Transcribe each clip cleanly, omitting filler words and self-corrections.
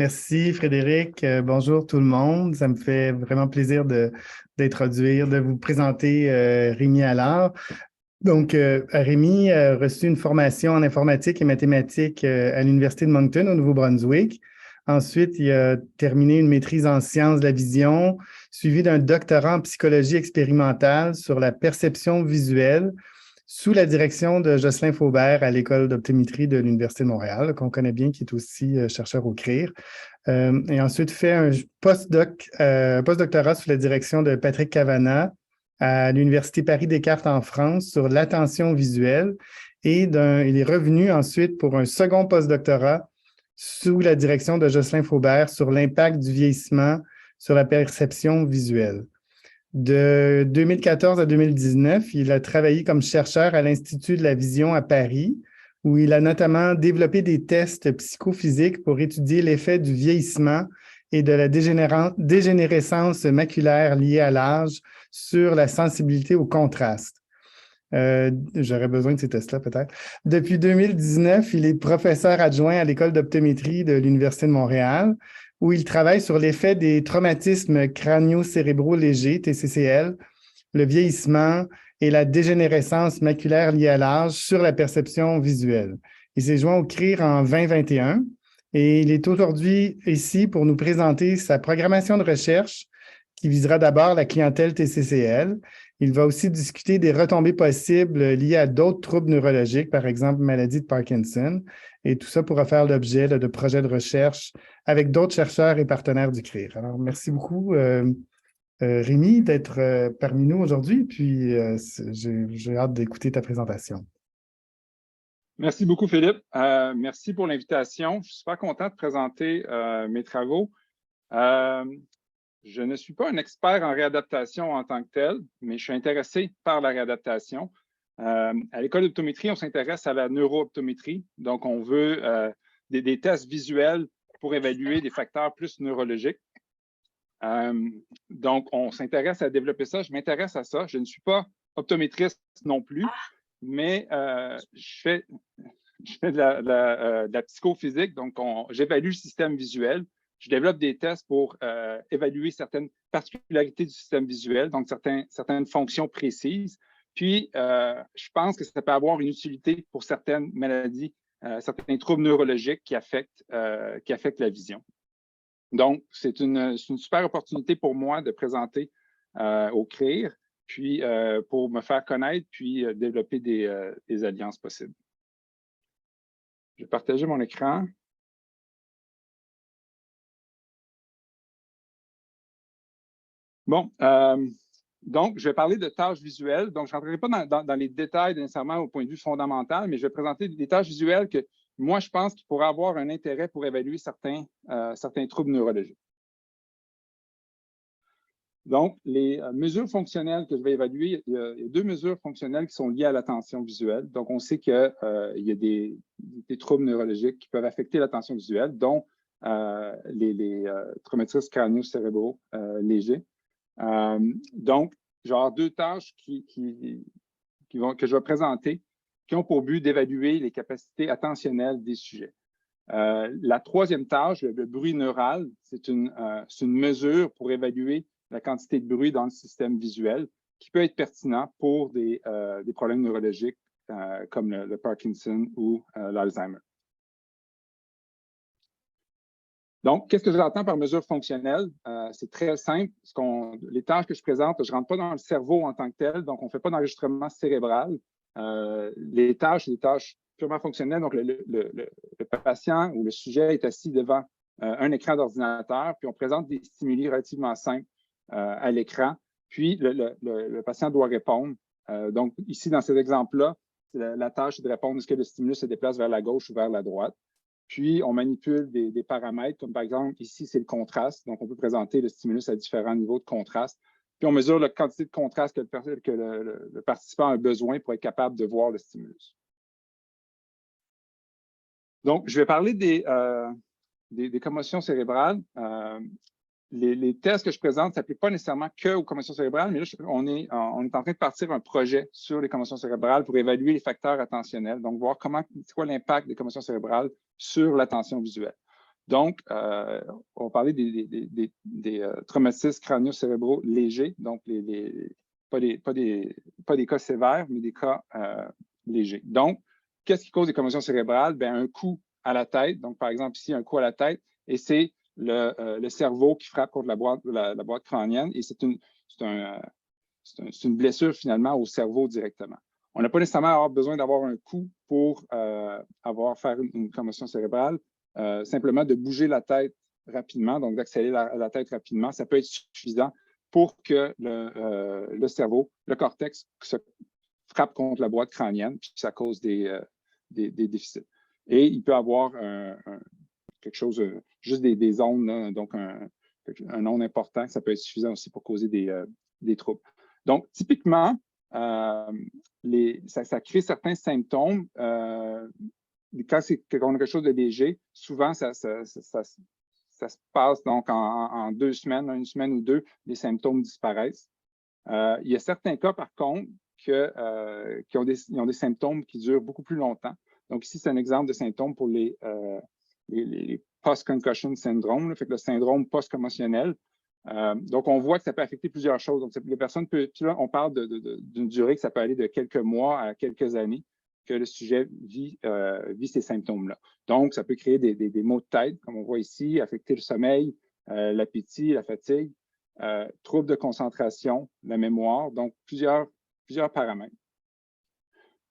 Merci Frédéric. Bonjour tout le monde. Ça me fait vraiment plaisir de vous présenter Rémi Allard. Donc, Rémi a reçu une formation en informatique et mathématiques à l'Université de Moncton au Nouveau-Brunswick. Ensuite, il a terminé une maîtrise en sciences de la vision, suivi d'un doctorat en psychologie expérimentale sur la perception visuelle sous la direction de Jocelyn Faubert à l'École d'optométrie de l'Université de Montréal, qu'on connaît bien, qui est aussi chercheur au CRIR. Et ensuite fait un postdoctorat sous la direction de Patrick Cavana à l'Université Paris-Descartes en France sur l'attention visuelle. Et il est revenu ensuite pour un second postdoctorat sous la direction de Jocelyn Faubert sur l'impact du vieillissement sur la perception visuelle. De 2014 à 2019, il a travaillé comme chercheur à l'Institut de la vision à Paris, où il a notamment développé des tests psychophysiques pour étudier l'effet du vieillissement et de la dégénérescence maculaire liée à l'âge sur la sensibilité au contraste. J'aurais besoin de ces tests-là peut-être. Depuis 2019, il est professeur adjoint à l'École d'optométrie de l'Université de Montréal, où il travaille sur l'effet des traumatismes crânio-cérébraux légers, TCCL, le vieillissement et la dégénérescence maculaire liée à l'âge sur la perception visuelle. Il s'est joint au CRIR en 2021 et il est aujourd'hui ici pour nous présenter sa programmation de recherche qui visera d'abord la clientèle TCCL. Il va aussi discuter des retombées possibles liées à d'autres troubles neurologiques, par exemple maladie de Parkinson, et tout ça pourra faire l'objet de projets de recherche avec d'autres chercheurs et partenaires du CRIR. Alors, merci beaucoup, Rémi, d'être parmi nous aujourd'hui, puis j'ai hâte d'écouter ta présentation. Merci beaucoup, Philippe. Merci pour l'invitation. Je suis super content de présenter mes travaux. Je ne suis pas un expert en réadaptation en tant que tel, mais je suis intéressé par la réadaptation. À l'école d'optométrie, on s'intéresse à la neurooptométrie. Donc, on veut des tests visuels pour évaluer des facteurs plus neurologiques. Donc, on s'intéresse à développer ça. Je m'intéresse à ça. Je ne suis pas optométriste non plus, mais je fais de la psychophysique. Donc, j'évalue le système visuel. Je développe des tests pour évaluer certaines particularités du système visuel, donc certaines fonctions précises. Puis, je pense que ça peut avoir une utilité pour certaines maladies, certains troubles neurologiques qui affectent la vision. Donc, c'est une super opportunité pour moi de présenter au CRIR, puis pour me faire connaître, puis développer des alliances possibles. Je vais partager mon écran. Bon, donc, je vais parler de tâches visuelles. Donc, je ne rentrerai pas dans les détails nécessairement au point de vue fondamental, mais je vais présenter des tâches visuelles que moi, je pense qu'il pourrait avoir un intérêt pour évaluer certains troubles neurologiques. Donc, les mesures fonctionnelles que je vais évaluer, il y a deux mesures fonctionnelles qui sont liées à l'attention visuelle. Donc, on sait qu'il y a des troubles neurologiques qui peuvent affecter l'attention visuelle, dont les traumatismes crânio-cérébraux légers. Donc, genre deux tâches que je vais présenter qui ont pour but d'évaluer les capacités attentionnelles des sujets. La troisième tâche, le bruit neural, c'est une mesure pour évaluer la quantité de bruit dans le système visuel qui peut être pertinent pour des problèmes neurologiques comme le Parkinson ou l'Alzheimer. Donc, qu'est-ce que j'entends par mesure fonctionnelle? C'est très simple. Les tâches que je présente, je ne rentre pas dans le cerveau en tant que tel, donc on ne fait pas d'enregistrement cérébral. Les tâches, c'est des tâches purement fonctionnelles. Donc, le patient ou le sujet est assis devant un écran d'ordinateur, puis on présente des stimuli relativement simples à l'écran, puis le patient doit répondre. Donc, ici, dans cet exemple-là, la tâche est de répondre est-ce que le stimulus se déplace vers la gauche ou vers la droite. Puis, on manipule des paramètres, comme par exemple, ici, c'est le contraste. Donc, on peut présenter le stimulus à différents niveaux de contraste. Puis, on mesure la quantité de contraste que le participant a besoin pour être capable de voir le stimulus. Donc, je vais parler des commotions cérébrales. Les tests que je présente ne s'appliquent pas nécessairement que aux commotions cérébrales, mais là, on est en train de partir un projet sur les commotions cérébrales pour évaluer les facteurs attentionnels, donc voir c'est quoi l'impact des commotions cérébrales sur l'attention visuelle. Donc, on parlait des traumatismes crânio-cérébraux légers, donc pas des cas sévères, mais des cas légers. Donc, qu'est-ce qui cause des commotions cérébrales? Bien, un coup à la tête. Donc, par exemple, ici, un coup à la tête, et c'est le cerveau qui frappe contre la boîte crânienne, et c'est une blessure finalement au cerveau directement. On n'a pas nécessairement besoin d'avoir un coup pour faire une commotion cérébrale. Simplement de bouger la tête rapidement, donc d'accélérer la tête rapidement, ça peut être suffisant pour que le cerveau, le cortex, se frappe contre la boîte crânienne, puis ça cause des déficits. Et il peut avoir quelque chose, juste des ondes, là, donc un onde important, ça peut être suffisant aussi pour causer des troubles. Donc, typiquement, ça crée certains symptômes. Quand on a quelque chose de léger, souvent, ça se passe donc en 2 semaines, une semaine ou deux, les symptômes disparaissent. Il y a certains cas, par contre, qui ont des symptômes qui durent beaucoup plus longtemps. Donc, ici, c'est un exemple de symptômes pour les post-concussion syndrome, là, fait que le syndrome post-commotionnel. Donc, on voit que ça peut affecter plusieurs choses. Donc, les personnes puis là, on parle d'une durée que ça peut aller de quelques mois à quelques années que le sujet vit ces symptômes-là. Donc, ça peut créer des maux de tête, comme on voit ici, affecter le sommeil, l'appétit, la fatigue, troubles de concentration, la mémoire, donc plusieurs paramètres.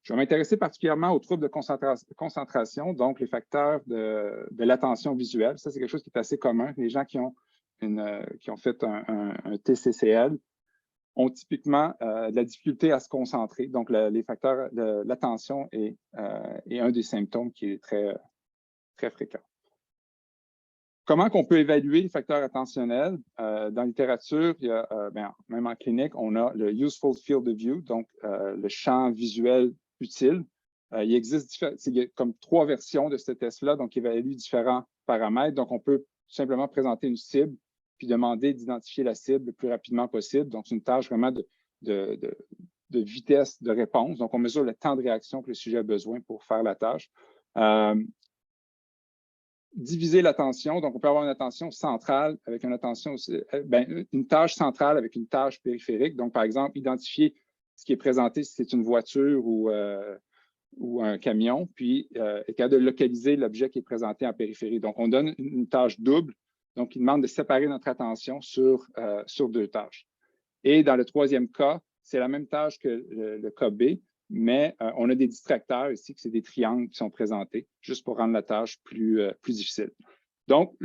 Je vais m'intéresser particulièrement aux troubles de concentration, donc les facteurs de l'attention visuelle. Ça, c'est quelque chose qui est assez commun. Les gens qui ont fait un TCCL ont typiquement de la difficulté à se concentrer. Donc, les facteurs de l'attention est un des symptômes qui est très, très fréquent. Comment on peut évaluer les facteurs attentionnels? Dans la littérature, il y a, même en clinique, on a le Useful Field of View, donc le champ visuel utile. Il existe comme 3 versions de ce test-là, donc il évalue différents paramètres. Donc, on peut tout simplement présenter une cible puis demander d'identifier la cible le plus rapidement possible. Donc, c'est une tâche vraiment de vitesse de réponse. Donc, on mesure le temps de réaction que le sujet a besoin pour faire la tâche. Diviser l'attention. Donc, on peut avoir une attention centrale avec une attention aussi, une tâche centrale avec une tâche périphérique. Donc, par exemple, identifier ce qui est présenté, si c'est une voiture ou un camion, puis être capable de localiser l'objet qui est présenté en périphérie. Donc, on donne une tâche double. Donc, il demande de séparer notre attention sur 2 tâches. Et dans le 3e cas, c'est la même tâche que le cas B, mais on a des distracteurs ici, que c'est des triangles qui sont présentés, juste pour rendre la tâche plus difficile. Donc,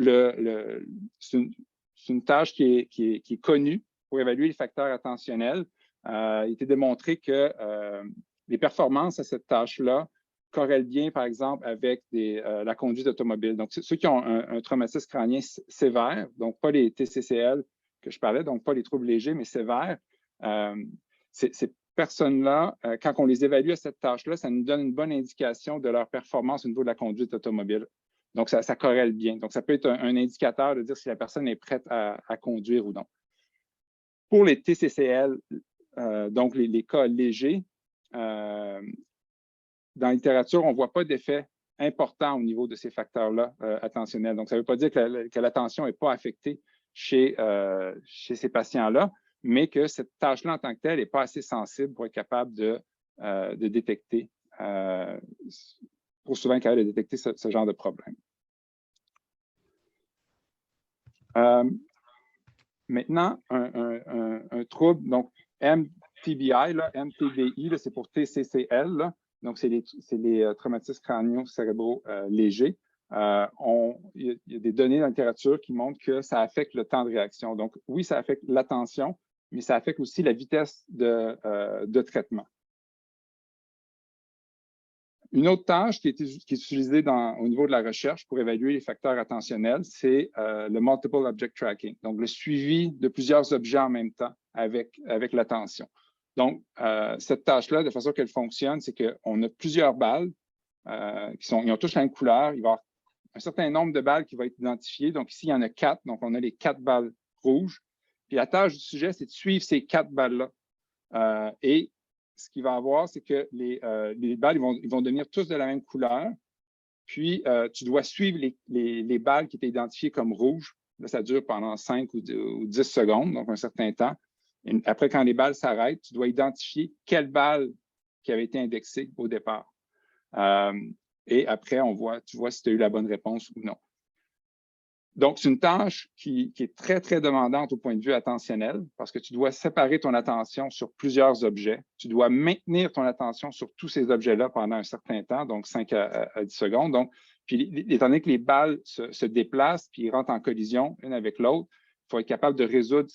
c'est une tâche qui est connue pour évaluer les facteurs attentionnels. Il a été démontré que les performances à cette tâche-là corrèlent bien, par exemple, avec la conduite automobile. Donc, ceux qui ont un traumatisme crânien sévère, donc pas les TCCL que je parlais, donc pas les troubles légers, mais sévères, ces personnes-là, quand on les évalue à cette tâche-là, ça nous donne une bonne indication de leur performance au niveau de la conduite automobile. Donc, ça corrèle bien. Donc, ça peut être un indicateur de dire si la personne est prête à conduire ou non. Pour les TCCL, donc les cas légers, dans la littérature, on ne voit pas d'effet important au niveau de ces facteurs-là attentionnels. Donc, ça ne veut pas dire que l'attention n'est pas affectée chez ces patients-là, mais que cette tâche-là en tant que telle n'est pas assez sensible pour être capable de détecter, pour souvent capable de détecter ce genre de problème. Maintenant, un trouble, donc MTBI, MTBI, c'est pour TCCL, là, donc c'est les traumatismes crânio-cérébraux légers. Il y a des données dans la littérature qui montrent que ça affecte le temps de réaction. Donc, oui, ça affecte l'attention, mais ça affecte aussi la vitesse de traitement. Une autre tâche qui est utilisée au niveau de la recherche pour évaluer les facteurs attentionnels, c'est le Multiple Object Tracking, donc le suivi de plusieurs objets en même temps avec l'attention. Donc, cette tâche-là, de façon qu'elle fonctionne, c'est qu'on a plusieurs balles ils ont tous la même couleur. Il va y avoir un certain nombre de balles qui va être identifié. Donc, ici, il y en a 4. Donc, on a les 4 balles rouges. Puis, la tâche du sujet, c'est de suivre ces 4 balles-là. Et ce qu'il va avoir, c'est que les balles ils vont devenir tous de la même couleur. Puis, tu dois suivre les balles qui étaient identifiées comme rouges. Là, ça dure pendant 5 ou 10 secondes, donc un certain temps. Et après, quand les balles s'arrêtent, tu dois identifier quelle balle qui avait été indexée au départ. Et après, tu vois si tu as eu la bonne réponse ou non. Donc, c'est une tâche qui est très, très demandante au point de vue attentionnel parce que tu dois séparer ton attention sur plusieurs objets. Tu dois maintenir ton attention sur tous ces objets-là pendant un certain temps, donc 5 à 10 secondes. Donc, puis, étant donné que les balles se déplacent puis rentrent en collision l'une avec l'autre, il faut être capable de résoudre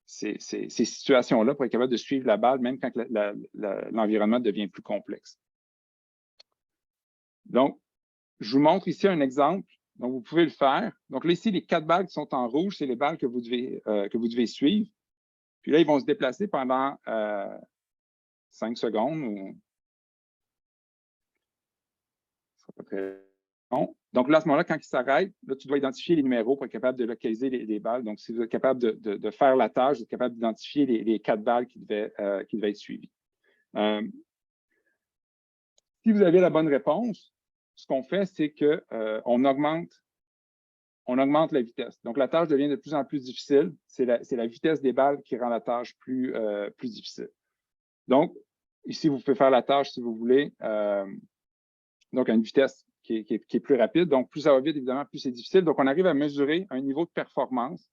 ces situations-là pour être capable de suivre la balle, même quand l'environnement devient plus complexe. Donc, je vous montre ici un exemple. Donc, vous pouvez le faire. Donc, là, ici, les 4 balles qui sont en rouge, c'est les balles que vous devez suivre. Puis là, ils vont se déplacer pendant 5 secondes. Ce sera pas très long. Donc, là, à ce moment-là, quand ils s'arrêtent, là, tu dois identifier les numéros pour être capable de localiser les balles. Donc, si vous êtes capable de faire la tâche, vous êtes capable d'identifier les 4 balles qui devaient être suivies. Si vous avez la bonne réponse, ce qu'on fait, c'est qu'on augmente la vitesse. Donc, la tâche devient de plus en plus difficile. C'est la vitesse des balles qui rend la tâche plus difficile. Donc, ici, vous pouvez faire la tâche si vous voulez. Donc, à une vitesse qui est plus rapide. Donc, plus ça va vite, évidemment, plus c'est difficile. Donc, on arrive à mesurer un niveau de performance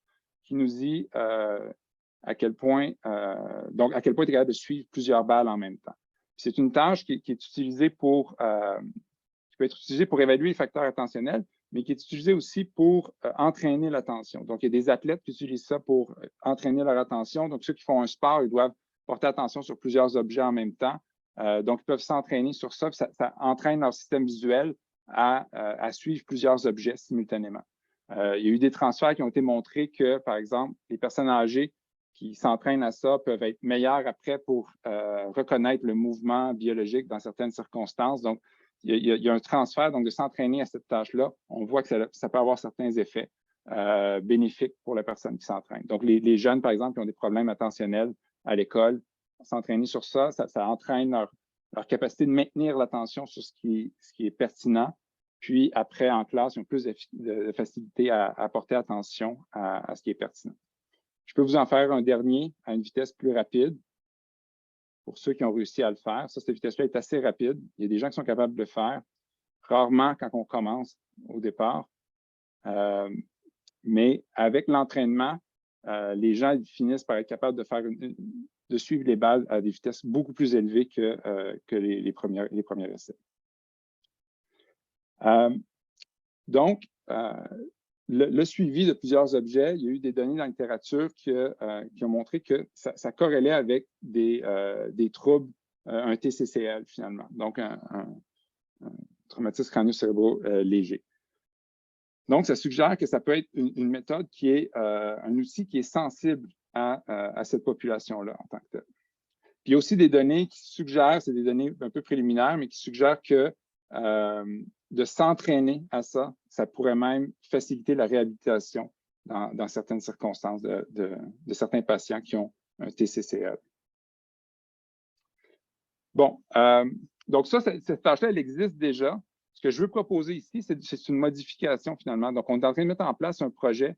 qui nous dit à quel point tu es capable de suivre plusieurs balles en même temps. C'est une tâche qui est utilisée qui peut être utilisée pour évaluer les facteurs attentionnels, mais qui est utilisée aussi pour entraîner l'attention. Donc, il y a des athlètes qui utilisent ça pour entraîner leur attention. Donc, ceux qui font un sport, ils doivent porter attention sur plusieurs objets en même temps. Donc, ils peuvent s'entraîner sur ça, puis ça entraîne leur système visuel à suivre plusieurs objets simultanément. Il y a eu des transferts qui ont été montrés que, par exemple, les personnes âgées qui s'entraînent à ça peuvent être meilleures après pour reconnaître le mouvement biologique dans certaines circonstances. Donc, il y a un transfert, donc de s'entraîner à cette tâche-là, on voit que ça peut avoir certains effets bénéfiques pour la personne qui s'entraîne. Donc, les jeunes, par exemple, qui ont des problèmes attentionnels à l'école, s'entraîner sur ça entraîne leur capacité de maintenir l'attention sur ce qui est pertinent. Puis après, en classe, ils ont plus de facilité à porter attention à ce qui est pertinent. Je peux vous en faire un dernier à une vitesse plus rapide pour ceux qui ont réussi à le faire. Ça, cette vitesse-là est assez rapide. Il y a des gens qui sont capables de le faire. Rarement quand on commence au départ. Mais avec l'entraînement, les gens finissent par être capables de suivre les balles à des vitesses beaucoup plus élevées que les premiers essais. Donc, le suivi de plusieurs objets, il y a eu des données dans la littérature qui ont montré que ça corrélait avec des troubles, un TCCL finalement, donc un traumatisme crânio-cérébraux léger. Donc, ça suggère que ça peut être une méthode qui est un outil qui est sensible à cette population-là en tant que telle. Puis il y a aussi des données qui suggèrent, c'est des données un peu préliminaires, mais qui suggèrent que de s'entraîner à ça, ça pourrait même faciliter la réhabilitation dans certaines circonstances de certains patients qui ont un TCCL. Bon, donc cette tâche-là, elle existe déjà. Ce que je veux proposer ici, c'est une modification finalement. Donc, on est en train de mettre en place un projet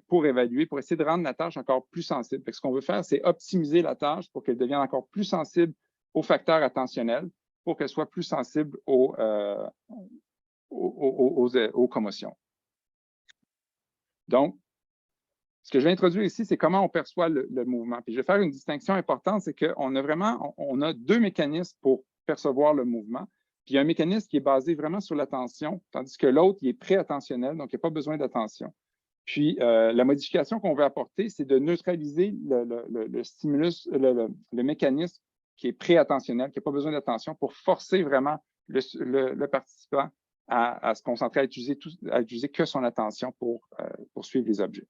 pour évaluer, pour essayer de rendre la tâche encore plus sensible. Ce qu'on veut faire, c'est optimiser la tâche pour qu'elle devienne encore plus sensible aux facteurs attentionnels, pour qu'elle soit plus sensible aux commotions. Donc, ce que je vais introduire ici, c'est comment on perçoit le mouvement. Puis je vais faire une distinction importante, c'est qu'on a deux mécanismes pour percevoir le mouvement. Puis il y a un mécanisme qui est basé vraiment sur l'attention, tandis que l'autre, il est pré-attentionnel, donc il n'y a pas besoin d'attention. Puis la modification qu'on veut apporter, c'est de neutraliser le stimulus, le mécanisme qui est pré-attentionnel, qui n'a pas besoin d'attention, pour forcer vraiment le participant à se concentrer, à utiliser que son attention pour suivre les objets.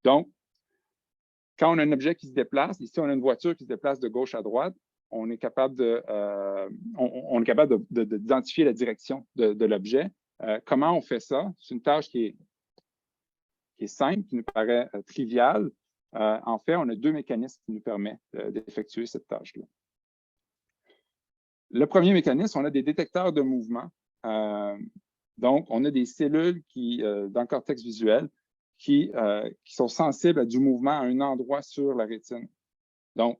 Donc, quand on a un objet qui se déplace, ici on a une voiture qui se déplace de gauche à droite, on est capable d'identifier la direction de l'objet. Comment on fait ça? C'est une tâche qui est simple, qui nous paraît triviale. En fait, on a deux mécanismes qui nous permettent d'effectuer cette tâche-là. Le premier mécanisme, on a des détecteurs de mouvement Donc, on a des cellules dans le cortex visuel qui sont sensibles à du mouvement à un endroit sur la rétine. Donc,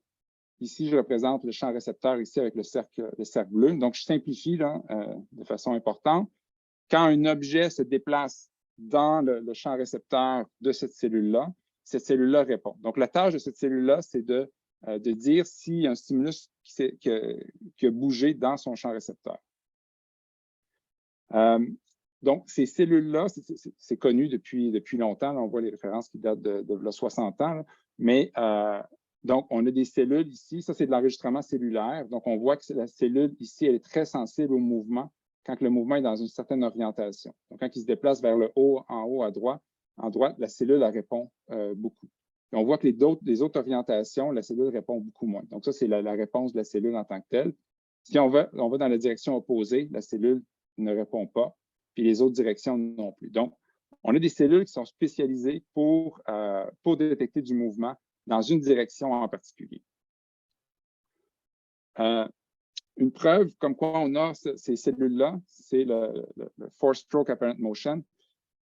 ici, je représente le champ récepteur ici avec le cercle bleu. Donc, je simplifie là, de façon importante. Quand un objet se déplace dans le champ récepteur de cette cellule-là répond. Donc, la tâche de cette cellule-là, c'est de dire s'il y a un stimulus qui a bougé dans son champ récepteur. Donc, ces cellules-là, c'est connu depuis longtemps. Là, on voit les références qui datent de 60 ans. Là. Mais donc, on a des cellules ici. Ça, c'est de l'enregistrement cellulaire. Donc, on voit que la cellule ici, elle est très sensible au mouvement quand le mouvement est dans une certaine orientation. Donc, quand il se déplace vers le haut, en haut, à droite, la cellule elle répond beaucoup. Et on voit que les autres orientations, la cellule répond beaucoup moins. Donc, ça, c'est la réponse de la cellule en tant que telle. Si on va dans la direction opposée, la cellule ne répond pas, puis les autres directions non plus. Donc, on a des cellules qui sont spécialisées pour détecter du mouvement dans une direction en particulier. Une preuve comme quoi on a ces cellules-là, c'est le Force Stroke Apparent Motion.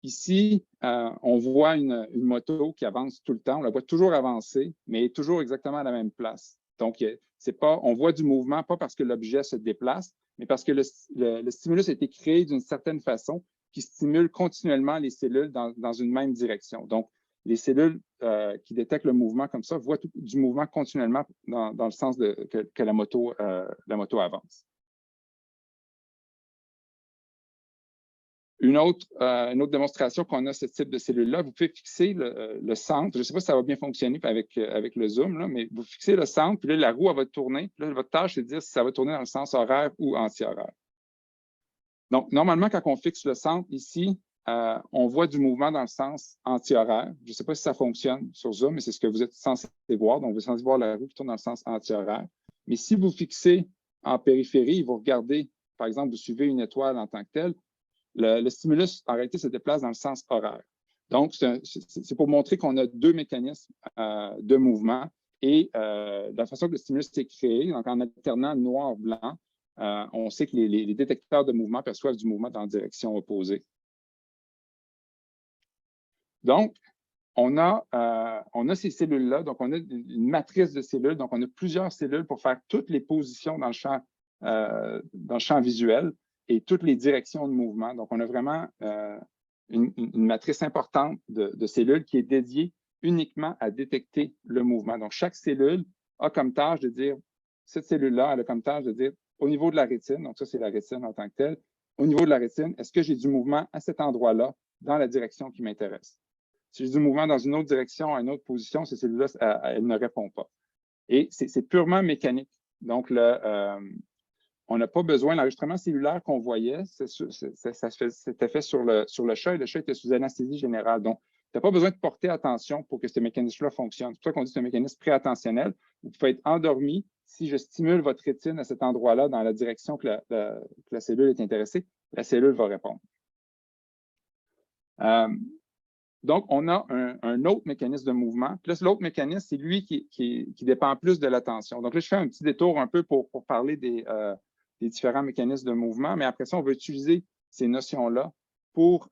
Ici, on voit une moto qui avance tout le temps. On la voit toujours avancer, mais toujours exactement à la même place. Donc, on voit du mouvement, pas parce que l'objet se déplace, mais parce que le stimulus a été créé d'une certaine façon qui stimule continuellement les cellules dans une même direction. Donc, les cellules qui détectent le mouvement comme ça voient du mouvement continuellement dans le sens que la moto avance. Une autre démonstration qu'on a ce type de cellule-là, vous pouvez fixer le centre. Je ne sais pas si ça va bien fonctionner avec le zoom, là, mais vous fixez le centre, puis là, la roue elle va tourner. Puis là, votre tâche, c'est de dire si ça va tourner dans le sens horaire ou anti-horaire. Donc, normalement, quand on fixe le centre ici, on voit du mouvement dans le sens anti-horaire. Je ne sais pas si ça fonctionne sur Zoom, mais c'est ce que vous êtes censé voir. Donc, vous êtes censé voir la roue qui tourne dans le sens anti-horaire. Mais si vous fixez en périphérie, vous regardez, par exemple, vous suivez une étoile en tant que telle, le stimulus, en réalité, se déplace dans le sens horaire. Donc, c'est pour montrer qu'on a deux mécanismes de mouvement et de la façon que le stimulus est créé, donc en alternant noir-blanc, on sait que les détecteurs de mouvement perçoivent du mouvement dans la direction opposée. Donc, on a ces cellules-là, donc on a une matrice de cellules, donc on a plusieurs cellules pour faire toutes les positions dans le champ visuel et toutes les directions de mouvement. Donc, on a vraiment une matrice importante de cellules qui est dédiée uniquement à détecter le mouvement. Donc, chaque cellule a comme tâche de dire, cette cellule-là, elle a comme tâche de dire, au niveau de la rétine, donc ça, c'est la rétine en tant que telle, au niveau de la rétine, est-ce que j'ai du mouvement à cet endroit-là dans la direction qui m'intéresse? Si j'ai du mouvement dans une autre direction, à une autre position, ces cellules-là, elles ne répondent pas. Et c'est purement mécanique. Donc, on n'a pas besoin, l'enregistrement cellulaire qu'on voyait, c'était fait sur le chat et le chat était sous anesthésie générale. Donc, tu n'as pas besoin de porter attention pour que ce mécanisme-là fonctionne. C'est pour ça qu'on dit que c'est un mécanisme préattentionnel. Vous pouvez être endormi si je stimule votre rétine à cet endroit-là dans la direction que la cellule est intéressée, la cellule va répondre. Donc, on a un autre mécanisme de mouvement. Puis là, l'autre mécanisme, c'est lui qui dépend plus de l'attention. Donc là, je fais un petit détour un peu pour parler des différents mécanismes de mouvement, mais après ça, on va utiliser ces notions-là pour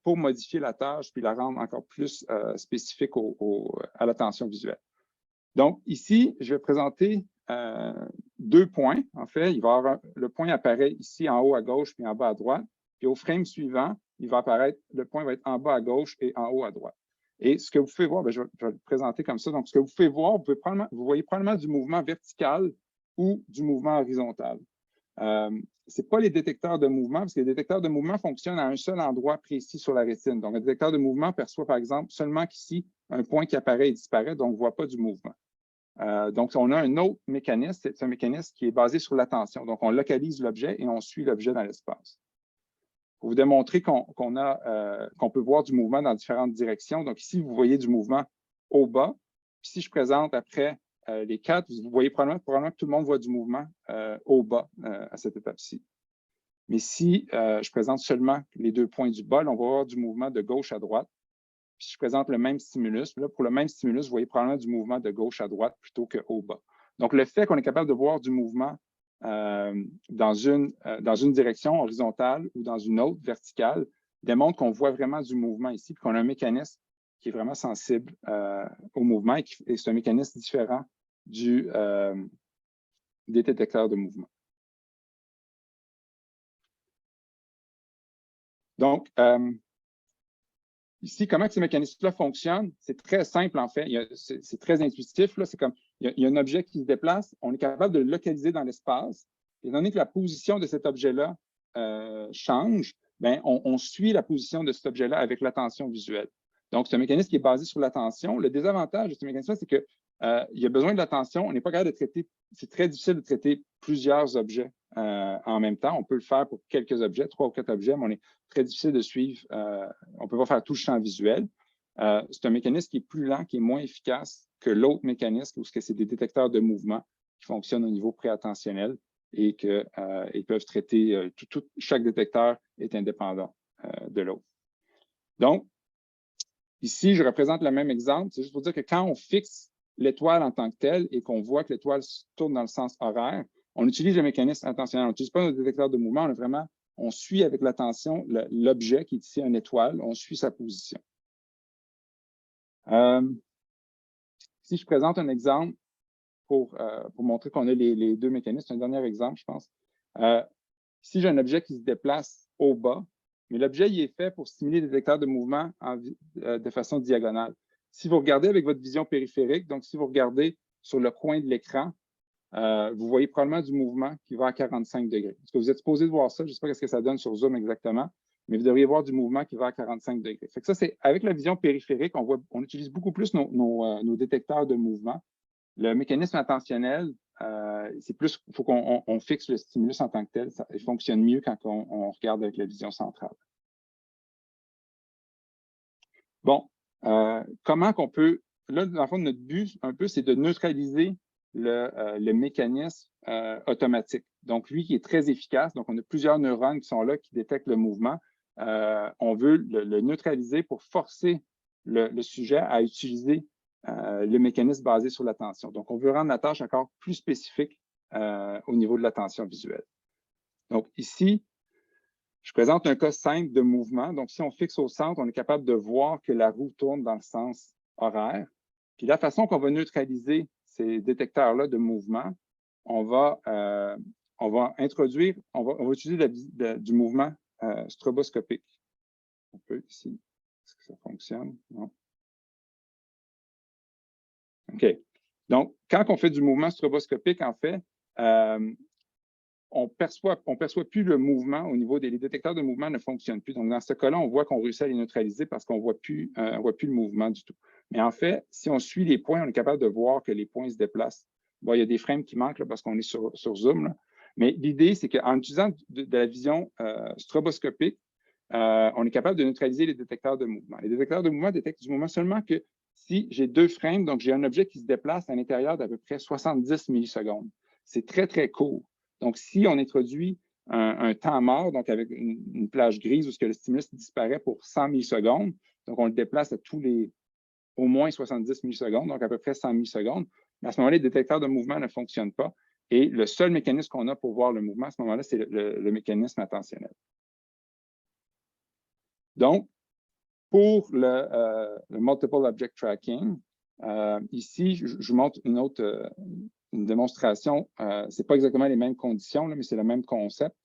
modifier la tâche puis la rendre encore plus spécifique à l'attention visuelle. Donc, ici, je vais présenter deux points. En fait, le point apparaît ici en haut à gauche puis en bas à droite. Puis au frame suivant, le point va être en bas à gauche et en haut à droite. Et ce que vous pouvez voir, je vais le présenter comme ça. Donc, ce que vous pouvez voir, vous voyez probablement du mouvement vertical ou du mouvement horizontal. Ce n'est pas les détecteurs de mouvement, parce que les détecteurs de mouvement fonctionnent à un seul endroit précis sur la rétine. Donc, un détecteur de mouvement perçoit, par exemple, seulement qu'ici, un point qui apparaît et disparaît, donc on ne voit pas du mouvement. Donc, on a un autre mécanisme, c'est un mécanisme qui est basé sur l'attention. Donc, on localise l'objet et on suit l'objet dans l'espace. Pour vous démontrer qu'on peut voir du mouvement dans différentes directions. Donc, ici, vous voyez du mouvement au bas. Puis, si je présente après les quatre, vous voyez probablement que tout le monde voit du mouvement au bas à cette étape-ci. Mais si je présente seulement les deux points du bas, là, on va voir du mouvement de gauche à droite. Puis, si je présente le même stimulus, là, pour le même stimulus, vous voyez probablement du mouvement de gauche à droite plutôt qu'au bas. Donc, le fait qu'on est capable de voir du mouvement dans une direction horizontale ou dans une autre verticale démontre qu'on voit vraiment du mouvement ici, puis qu'on a un mécanisme qui est vraiment sensible au mouvement et c'est un mécanisme différent des détecteurs de mouvement. Donc, ici, comment ces mécanismes-là fonctionnent? C'est très simple, en fait. C'est très intuitif. C'est comme, il y a un objet qui se déplace, on est capable de le localiser dans l'espace. Étant donné que la position de cet objet-là change, bien, on suit la position de cet objet-là avec l'attention visuelle. Donc, c'est un mécanisme qui est basé sur l'attention. Le désavantage de ce mécanisme-là, c'est qu'il y a besoin de l'attention. On n'est pas capable de traiter, c'est très difficile de traiter plusieurs objets en même temps. On peut le faire pour quelques objets, 3 ou 4 objets, mais on est très difficile de suivre. On ne peut pas faire tout le champ visuel. C'est un mécanisme qui est plus lent, qui est moins efficace que l'autre mécanisme, où c'est des détecteurs de mouvement qui fonctionnent au niveau préattentionnel et qu'ils peuvent traiter, chaque détecteur est indépendant de l'autre. Donc, ici, je représente le même exemple. C'est juste pour dire que quand on fixe l'étoile en tant que telle et qu'on voit que l'étoile tourne dans le sens horaire, on utilise le mécanisme attentionnel. On n'utilise pas nos détecteurs de mouvement, on suit avec l'attention l'objet qui est ici une étoile, on suit sa position. Si je présente un exemple pour montrer qu'on a les deux mécanismes, c'est un dernier exemple, je pense. Ici, j'ai un objet qui se déplace au bas, mais l'objet il est fait pour stimuler les détecteurs de mouvement de façon diagonale. Si vous regardez avec votre vision périphérique, donc si vous regardez sur le coin de l'écran, vous voyez probablement du mouvement qui va à 45 degrés. Est-ce que vous êtes supposé de voir ça? Je ne sais pas ce que ça donne sur Zoom exactement, mais vous devriez voir du mouvement qui va à 45 degrés. Fait que ça, c'est avec la vision périphérique, on utilise beaucoup plus nos détecteurs de mouvement. Le mécanisme attentionnel, c'est plus, il faut qu'on fixe le stimulus en tant que tel. Il fonctionne mieux quand on regarde avec la vision centrale. Bon, comment qu'on peut, là, dans le fond, notre but, un peu, c'est de neutraliser le mécanisme automatique. Donc, lui qui est très efficace, donc on a plusieurs neurones qui sont là, qui détectent le mouvement. On veut le neutraliser pour forcer le sujet à utiliser le mécanisme basé sur l'attention. Donc, on veut rendre la tâche encore plus spécifique au niveau de l'attention visuelle. Donc, ici, je présente un cas simple de mouvement. Donc, si on fixe au centre, on est capable de voir que la roue tourne dans le sens horaire. Puis la façon qu'on va neutraliser ces détecteurs-là de mouvement, on va utiliser du mouvement stroboscopique. On peut ici. Est-ce que ça fonctionne? Non. OK. Donc, quand on fait du mouvement stroboscopique, en fait, on perçoit plus le mouvement au niveau les détecteurs de mouvement ne fonctionnent plus. Donc, dans ce cas-là, on voit qu'on réussit à les neutraliser parce qu'on ne voit plus le mouvement du tout. Mais en fait, si on suit les points, on est capable de voir que les points se déplacent. Bon, il y a des frames qui manquent là, parce qu'on est sur Zoom. Là. Mais l'idée, c'est qu'en utilisant de la vision stroboscopique, on est capable de neutraliser les détecteurs de mouvement. Les détecteurs de mouvement détectent du mouvement seulement que si j'ai 2 frames, donc j'ai un objet qui se déplace à l'intérieur d'à peu près 70 millisecondes. C'est très, très court. Donc, si on introduit un temps mort, donc avec une plage grise où le stimulus disparaît pour 100 millisecondes, donc on le déplace à au moins 70 millisecondes, donc à peu près 100 millisecondes, mais à ce moment-là, les détecteurs de mouvement ne fonctionnent pas. Et le seul mécanisme qu'on a pour voir le mouvement à ce moment-là, c'est le mécanisme attentionnel. Donc, pour le Multiple Object Tracking, ici, je vous montre une démonstration. Ce n'est pas exactement les mêmes conditions, là, mais c'est le même concept.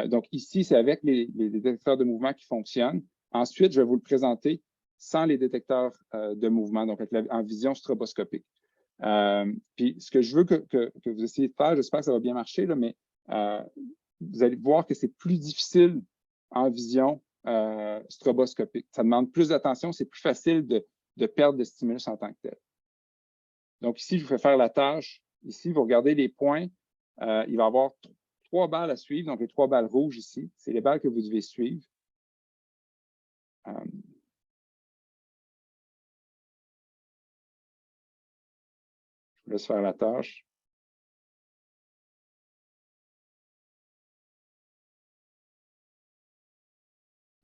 Donc, ici, c'est avec les détecteurs de mouvement qui fonctionnent. Ensuite, je vais vous le présenter sans les détecteurs de mouvement, donc en vision stroboscopique. Puis, ce que je veux que vous essayez de faire, j'espère que ça va bien marcher, là, mais vous allez voir que c'est plus difficile en vision stroboscopique. Ça demande plus d'attention, c'est plus facile de perdre le stimulus en tant que tel. Donc, ici, je vous fais faire la tâche. Ici, vous regardez les points. Il va y avoir 3 balles à suivre, donc les 3 balles rouges ici. C'est les balles que vous devez suivre. Je vous laisse faire la tâche.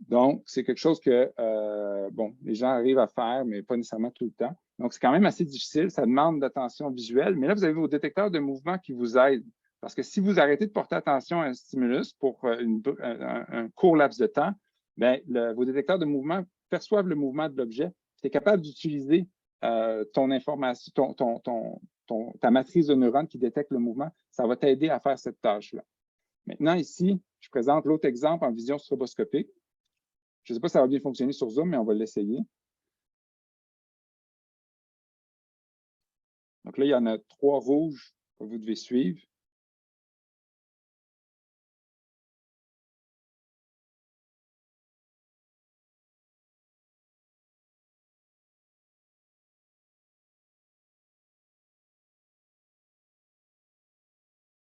Donc, c'est quelque chose que, les gens arrivent à faire, mais pas nécessairement tout le temps. Donc, c'est quand même assez difficile. Ça demande d'attention visuelle. Mais là, vous avez vos détecteurs de mouvement qui vous aident. Parce que si vous arrêtez de porter attention à un stimulus pour un court laps de temps, bien, vos détecteurs de mouvement perçoivent le mouvement de l'objet. Tu es capable d'utiliser ton information, ta matrice de neurones qui détecte le mouvement. Ça va t'aider à faire cette tâche-là. Maintenant, ici, je présente l'autre exemple en vision stroboscopique. Je ne sais pas si ça va bien fonctionner sur Zoom, mais on va l'essayer. Donc là, il y en a 3 rouges que vous devez suivre.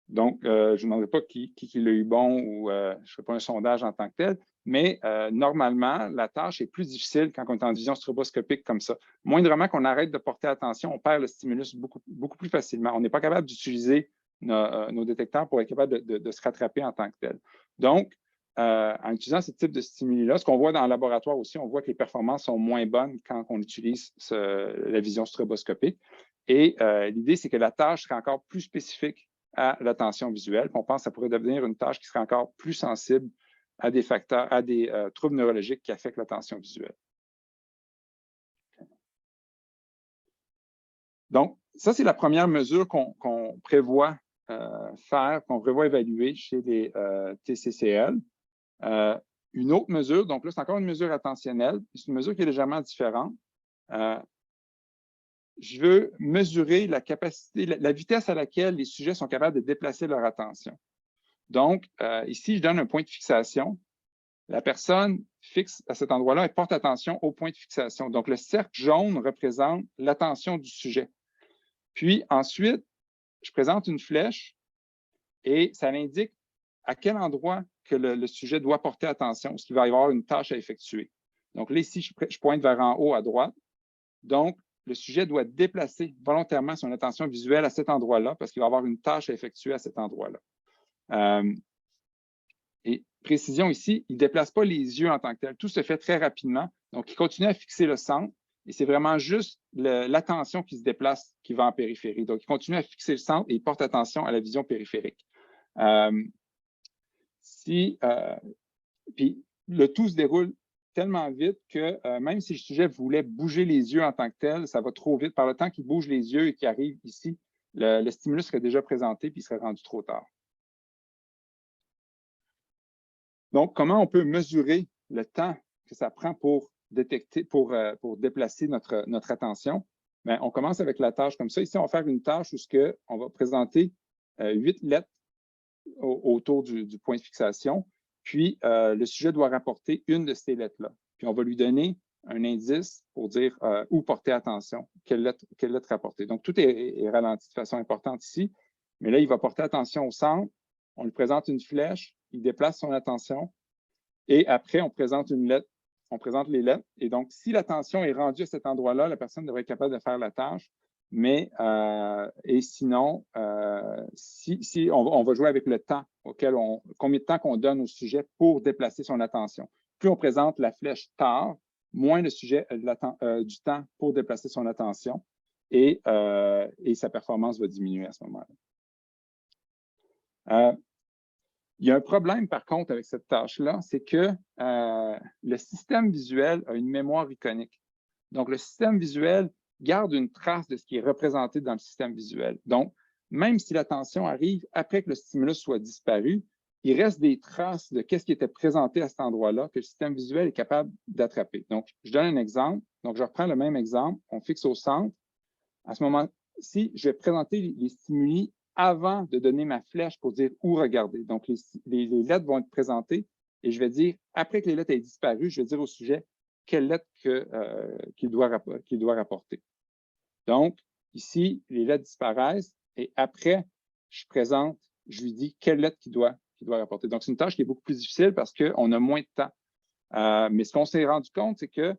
Donc, je ne vous demanderai pas qui l'a eu bon ou je ne ferai pas un sondage en tant que tel, mais normalement, la tâche est plus difficile quand on est en vision stroboscopique comme ça. Moindrement qu'on arrête de porter attention, on perd le stimulus beaucoup plus facilement. On n'est pas capable d'utiliser nos détecteurs pour être capable de se rattraper en tant que tel. Donc, en utilisant ce type de stimuli-là, ce qu'on voit dans le laboratoire aussi, on voit que les performances sont moins bonnes quand on utilise la vision stroboscopique. Et l'idée, c'est que la tâche serait encore plus spécifique à l'attention visuelle. On pense que ça pourrait devenir une tâche qui serait encore plus sensible à des facteurs, à des troubles neurologiques qui affectent l'attention visuelle. Donc, ça, c'est la première mesure qu'on prévoit faire, qu'on prévoit évaluer chez les TCCL. Une autre mesure, donc là, c'est encore une mesure attentionnelle, c'est une mesure qui est légèrement différente. Je veux mesurer la capacité, la vitesse à laquelle les sujets sont capables de déplacer leur attention. Donc, ici, je donne un point de fixation. La personne fixe à cet endroit-là et porte attention au point de fixation. Donc, le cercle jaune représente l'attention du sujet. Puis, ensuite, je présente une flèche et ça indique à quel endroit que le sujet doit porter attention, parce qu'il va y avoir une tâche à effectuer. Donc, là, ici, je pointe vers en haut à droite. Donc, le sujet doit déplacer volontairement son attention visuelle à cet endroit-là parce qu'il va avoir une tâche à effectuer à cet endroit-là. Et précision ici, il ne déplace pas les yeux en tant que tel. Tout se fait très rapidement. Donc, il continue à fixer le centre et c'est vraiment juste l'attention qui se déplace qui va en périphérie. Donc, il continue à fixer le centre et il porte attention à la vision périphérique. Puis, le tout se déroule tellement vite que même si le sujet voulait bouger les yeux en tant que tel, ça va trop vite. Par le temps qu'il bouge les yeux et qu'il arrive ici, le stimulus serait déjà présenté puis il serait rendu trop tard. Donc, comment on peut mesurer le temps que ça prend pour détecter, pour déplacer notre attention? Bien, on commence avec la tâche comme ça. Ici, on va faire une tâche où on va présenter 8 lettres autour du point de fixation. Puis, le sujet doit rapporter une de ces lettres-là. Puis, on va lui donner un indice pour dire où porter attention, quelle lettre rapporter. Donc, tout est ralenti de façon importante ici. Mais là, il va porter attention au centre. On lui présente une flèche. Il déplace son attention. Et après, on présente une lettre. On présente les lettres. Et donc, si l'attention est rendue à cet endroit-là, la personne devrait être capable de faire la tâche. Mais, et sinon, on va jouer avec le temps combien de temps qu'on donne au sujet pour déplacer son attention. Plus on présente la flèche tard, moins le sujet a du temps pour déplacer son attention et sa performance va diminuer à ce moment-là. Il y a un problème, par contre, avec cette tâche-là, c'est que le système visuel a une mémoire iconique. Donc, le système visuel garde une trace de ce qui est représenté dans le système visuel. Donc, même si l'attention arrive après que le stimulus soit disparu, il reste des traces de ce qui était présenté à cet endroit-là que le système visuel est capable d'attraper. Donc, je donne un exemple. Donc, je reprends le même exemple. On fixe au centre. À ce moment-ci, je vais présenter les stimuli avant de donner ma flèche pour dire où regarder. Donc, les lettres vont être présentées et je vais dire, après que les lettres aient disparu, je vais dire au sujet quelle lettre qu'il doit rapporter. Donc, ici, les lettres disparaissent et après, je lui dis quelle lettre qu'il doit rapporter. Donc, c'est une tâche qui est beaucoup plus difficile parce qu'on a moins de temps. Mais ce qu'on s'est rendu compte, c'est que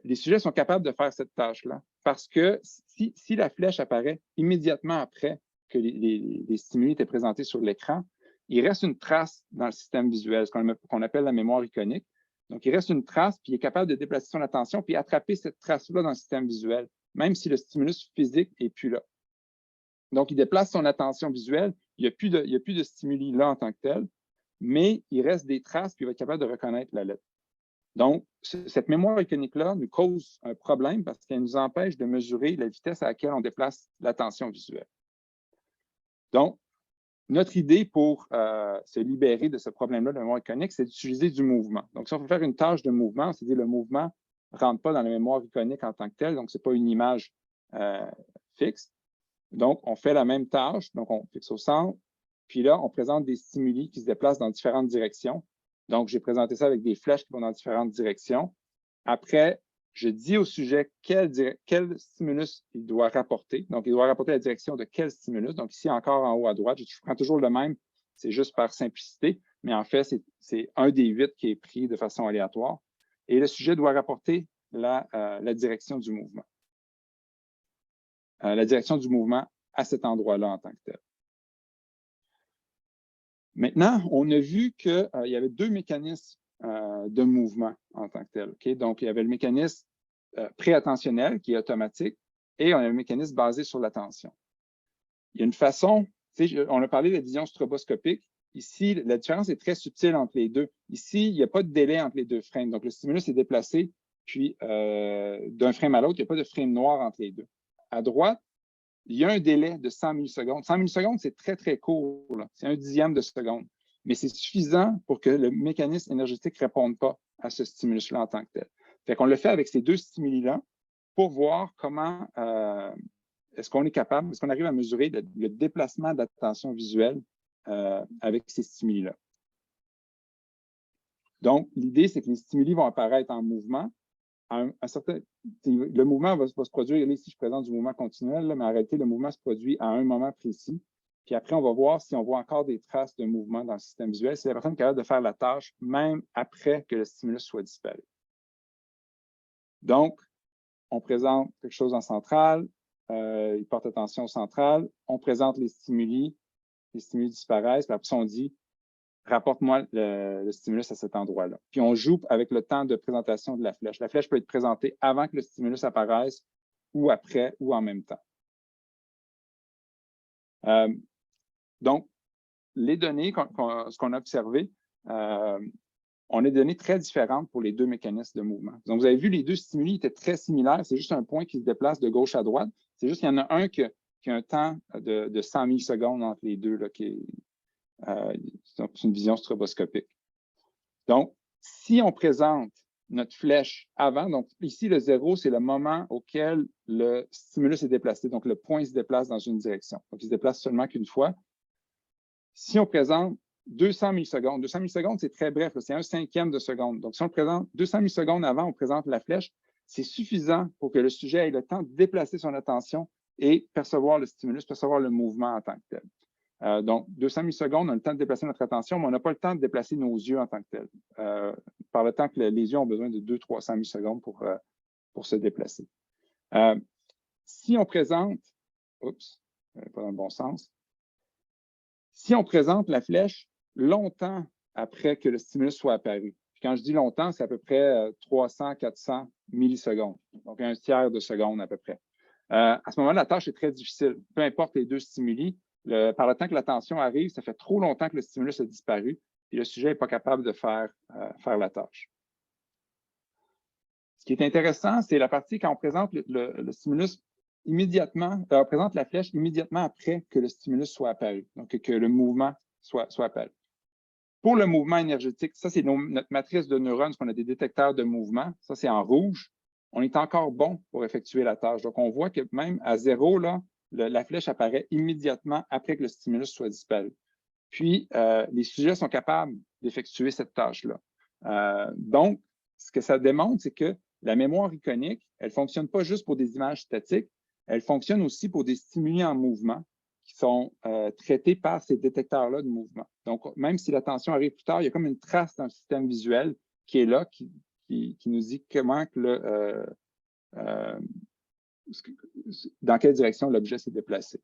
les sujets sont capables de faire cette tâche-là parce que si la flèche apparaît immédiatement après que les stimuli étaient présentés sur l'écran, il reste une trace dans le système visuel, ce qu'on appelle la mémoire iconique. Donc, il reste une trace, puis il est capable de déplacer son attention, puis attraper cette trace-là dans le système visuel, même si le stimulus physique n'est plus là. Donc, il déplace son attention visuelle, Il n'y a plus de stimuli là en tant que tel, mais il reste des traces, puis il va être capable de reconnaître la lettre. Donc, cette mémoire iconique-là nous cause un problème parce qu'elle nous empêche de mesurer la vitesse à laquelle on déplace l'attention visuelle. Donc, notre idée pour se libérer de ce problème-là de mémoire iconique, c'est d'utiliser du mouvement. Donc, si on veut faire une tâche de mouvement, c'est-à-dire le mouvement ne rentre pas dans la mémoire iconique en tant que tel, donc ce n'est pas une image fixe. Donc, on fait la même tâche, donc on fixe au centre, puis là, on présente des stimuli qui se déplacent dans différentes directions. Donc, j'ai présenté ça avec des flèches qui vont dans différentes directions. Après, je dis au sujet quel stimulus il doit rapporter. Donc, il doit rapporter la direction de quel stimulus. Donc, ici, encore en haut à droite, je prends toujours le même. C'est juste par simplicité, mais en fait, c'est un des 8 qui est pris de façon aléatoire. Et le sujet doit rapporter la direction du mouvement. La direction du mouvement à cet endroit-là en tant que tel. Maintenant, on a vu qu'il y avait 2 mécanismes de mouvement en tant que tel. Okay? Donc, il y avait le mécanisme pré-attentionnel qui est automatique et on a le mécanisme basé sur l'attention. Il y a une façon, on a parlé de la vision stroboscopique. Ici, la différence est très subtile entre les deux. Ici, il n'y a pas de délai entre les deux frames. Donc, le stimulus est déplacé, puis d'un frame à l'autre, il n'y a pas de frame noir entre les deux. À droite, il y a un délai de 100 millisecondes. 100 millisecondes, c'est très, très court. C'est 1/10 de seconde. Mais c'est suffisant pour que le mécanisme énergétique ne réponde pas à ce stimulus-là en tant que tel. Fait qu'on le fait avec ces 2 stimuli-là pour voir comment est-ce qu'on est capable, est-ce qu'on arrive à mesurer le déplacement d'attention visuelle avec ces stimuli-là. Donc, l'idée, c'est que les stimuli vont apparaître en mouvement. Le mouvement va se produire, là, ici je présente du mouvement continuel, là, mais en réalité, le mouvement se produit à un moment précis. Puis après, on va voir si on voit encore des traces de mouvement dans le système visuel, si la personne est capable de faire la tâche même après que le stimulus soit disparu. Donc, on présente quelque chose en centrale, il porte attention au central, on présente les stimuli disparaissent, puis après on dit rapporte-moi le stimulus à cet endroit-là. Puis on joue avec le temps de présentation de la flèche. La flèche peut être présentée avant que le stimulus apparaisse ou après ou en même temps. Donc, les données, ce qu'on a observé, on a des données très différentes pour les 2 mécanismes de mouvement. Donc, vous avez vu, les 2 stimuli étaient très similaires. C'est juste un point qui se déplace de gauche à droite. C'est juste qu'il y en a un qui a un temps de 100 millisecondes entre les deux, là, c'est une vision stroboscopique. Donc, si on présente notre flèche avant, donc ici, le 0, c'est le moment auquel le stimulus est déplacé. Donc, le point se déplace dans une direction. Donc, il se déplace seulement qu'une fois. Si on présente 200 millisecondes, 200 millisecondes, c'est très bref, c'est 1/5 de seconde. Donc, si on présente 200 millisecondes avant, on présente la flèche, c'est suffisant pour que le sujet ait le temps de déplacer son attention et percevoir le stimulus, percevoir le mouvement en tant que tel. Donc, 200 millisecondes, on a le temps de déplacer notre attention, mais on n'a pas le temps de déplacer nos yeux en tant que tel. Par le temps que les yeux ont besoin de 200-300 millisecondes pour se déplacer. Si on présente, pas dans le bon sens, si on présente la flèche longtemps après que le stimulus soit apparu, puis quand je dis longtemps, c'est à peu près 300-400 millisecondes, donc 1/3 de seconde à peu près. À ce moment-là, la tâche est très difficile. Peu importe les 2 stimuli, par le temps que l'attention arrive, ça fait trop longtemps que le stimulus a disparu et le sujet n'est pas capable de faire la tâche. Ce qui est intéressant, c'est la partie quand on présente le stimulus immédiatement, on présente la flèche immédiatement après que le stimulus soit apparu, donc que le mouvement soit apparu. Pour le mouvement énergétique, ça c'est notre matrice de neurones, qu'on a des détecteurs de mouvement, ça c'est en rouge. On est encore bon pour effectuer la tâche. Donc, on voit que même à 0, là, la flèche apparaît immédiatement après que le stimulus soit disparu. Puis, les sujets sont capables d'effectuer cette tâche-là. Donc, ce que ça démontre, c'est que la mémoire iconique, elle ne fonctionne pas juste pour des images statiques, elle fonctionne aussi pour des stimuli en mouvement qui sont traités par ces détecteurs-là de mouvement. Donc, même si l'attention arrive plus tard, il y a comme une trace dans le système visuel qui est là, qui nous dit comment que dans quelle direction l'objet s'est déplacé.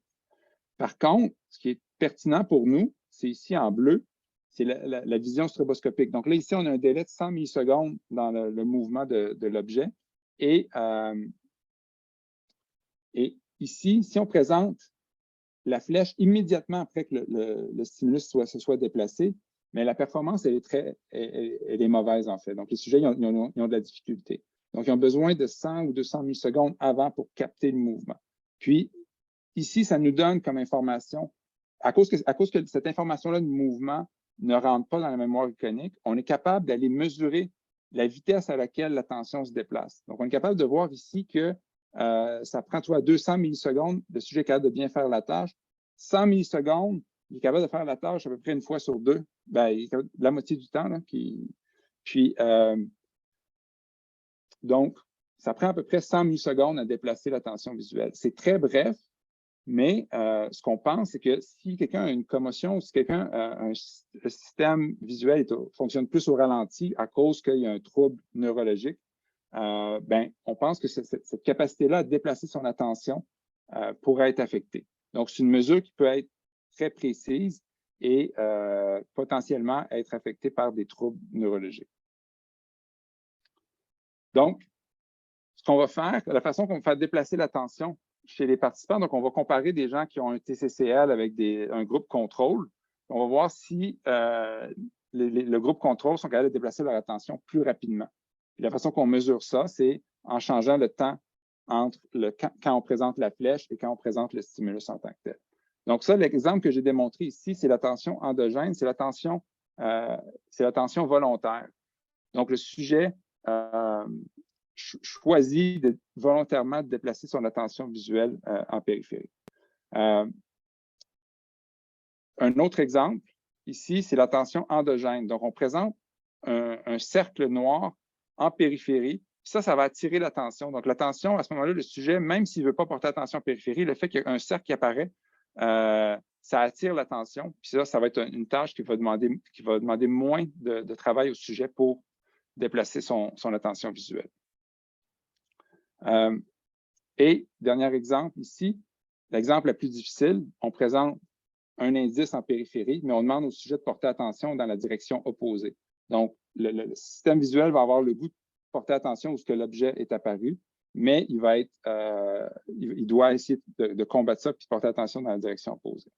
Par contre, ce qui est pertinent pour nous, c'est ici en bleu, c'est la vision stroboscopique. Donc là, ici, on a un délai de 100 millisecondes dans le mouvement de l'objet. Et ici, si on présente la flèche immédiatement après que le stimulus se soit déplacé, mais la performance, elle est mauvaise, en fait. Donc, les sujets, ils ont de la difficulté. Donc, ils ont besoin de 100 ou 200 millisecondes avant pour capter le mouvement. Puis, ici, ça nous donne comme information, à cause que cette information-là de mouvement ne rentre pas dans la mémoire iconique, on est capable d'aller mesurer la vitesse à laquelle la tension se déplace. Donc, on est capable de voir ici que ça prend 200 millisecondes, le sujet est capable de bien faire la tâche. 100 millisecondes, il est capable de faire la tâche à peu près une fois sur deux. Ben, il est capable, la moitié du temps. Là, puis, donc, ça prend à peu près 100 millisecondes à déplacer la tension visuelle. C'est très bref, mais ce qu'on pense, c'est que si quelqu'un a une commotion, si quelqu'un a le système visuel fonctionne plus au ralenti à cause qu'il y a un trouble neurologique, ben, on pense que cette capacité-là à déplacer son attention pourrait être affectée. Donc, c'est une mesure qui peut être très précise et potentiellement être affectée par des troubles neurologiques. Donc, ce qu'on va faire, la façon qu'on va faire déplacer l'attention chez les participants, donc on va comparer des gens qui ont un TCCL avec un groupe contrôle. On va voir si le groupe contrôle sont capables de déplacer leur attention plus rapidement. Puis la façon qu'on mesure ça, c'est en changeant le temps entre quand on présente la flèche et quand on présente le stimulus en tant que tel. Donc ça, l'exemple que j'ai démontré ici, c'est l'attention endogène, c'est l'attention volontaire. Donc le sujet choisit volontairement de déplacer son attention visuelle en périphérie. Un autre exemple, ici, c'est l'attention endogène. Donc, on présente un cercle noir en périphérie. Ça va attirer l'attention. Donc, l'attention, à ce moment-là, le sujet, même s'il ne veut pas porter attention en périphérie, le fait qu'il y a un cercle qui apparaît, ça attire l'attention. Puis ça va être une tâche qui va demander moins de travail au sujet pour déplacer son attention visuelle. Et dernier exemple ici, l'exemple le plus difficile, on présente un indice en périphérie, mais on demande au sujet de porter attention dans la direction opposée. Donc, le système visuel va avoir le goût de porter attention où ce que l'objet est apparu, mais il doit essayer de combattre ça et de porter attention dans la direction opposée.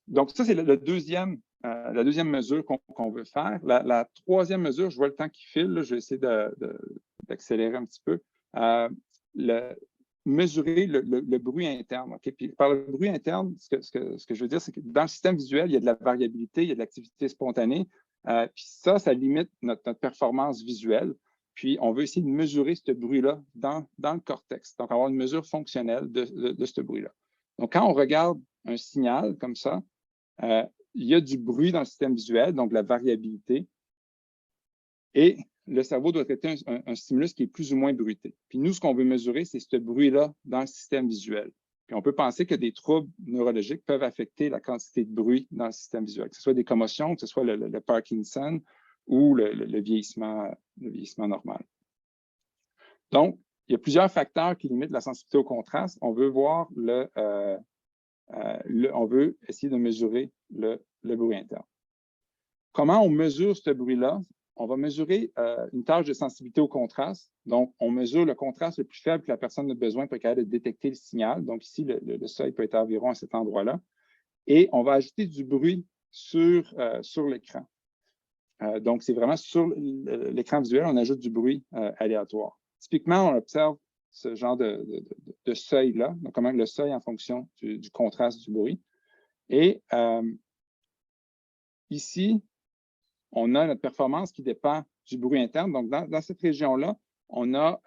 Donc, ça, c'est la deuxième mesure qu'on veut faire. La troisième mesure, je vois le temps qui file, là, je vais essayer d'accélérer un petit peu. Mesurer le bruit interne. Okay? Puis par le bruit interne, ce que je veux dire, c'est que dans le système visuel, il y a de la variabilité, il y a de l'activité spontanée. Puis ça limite notre performance visuelle. Puis on veut essayer de mesurer ce bruit-là dans le cortex. Donc, avoir une mesure fonctionnelle de ce bruit-là. Donc, quand on regarde un signal comme ça, il y a du bruit dans le système visuel, donc la variabilité. Et le cerveau doit traiter un stimulus qui est plus ou moins bruité. Puis nous, ce qu'on veut mesurer, c'est ce bruit-là dans le système visuel. Puis on peut penser que des troubles neurologiques peuvent affecter la quantité de bruit dans le système visuel, que ce soit des commotions, que ce soit le Parkinson ou le vieillissement normal. Donc, il y a plusieurs facteurs qui limitent la sensibilité au contraste. On veut voir on veut essayer de mesurer le bruit interne. Comment on mesure ce bruit-là? On va mesurer une tâche de sensibilité au contraste. Donc, on mesure le contraste le plus faible que la personne a besoin pour être capable de détecter le signal. Donc, ici, le seuil peut être environ à cet endroit-là. Et on va ajouter du bruit sur l'écran. Donc, c'est vraiment sur l'écran visuel, on ajoute du bruit aléatoire. Typiquement, on observe ce genre de seuil-là, donc comment le seuil en fonction du contraste du bruit. Et ici, on a notre performance qui dépend du bruit interne. Donc, dans cette région-là, on a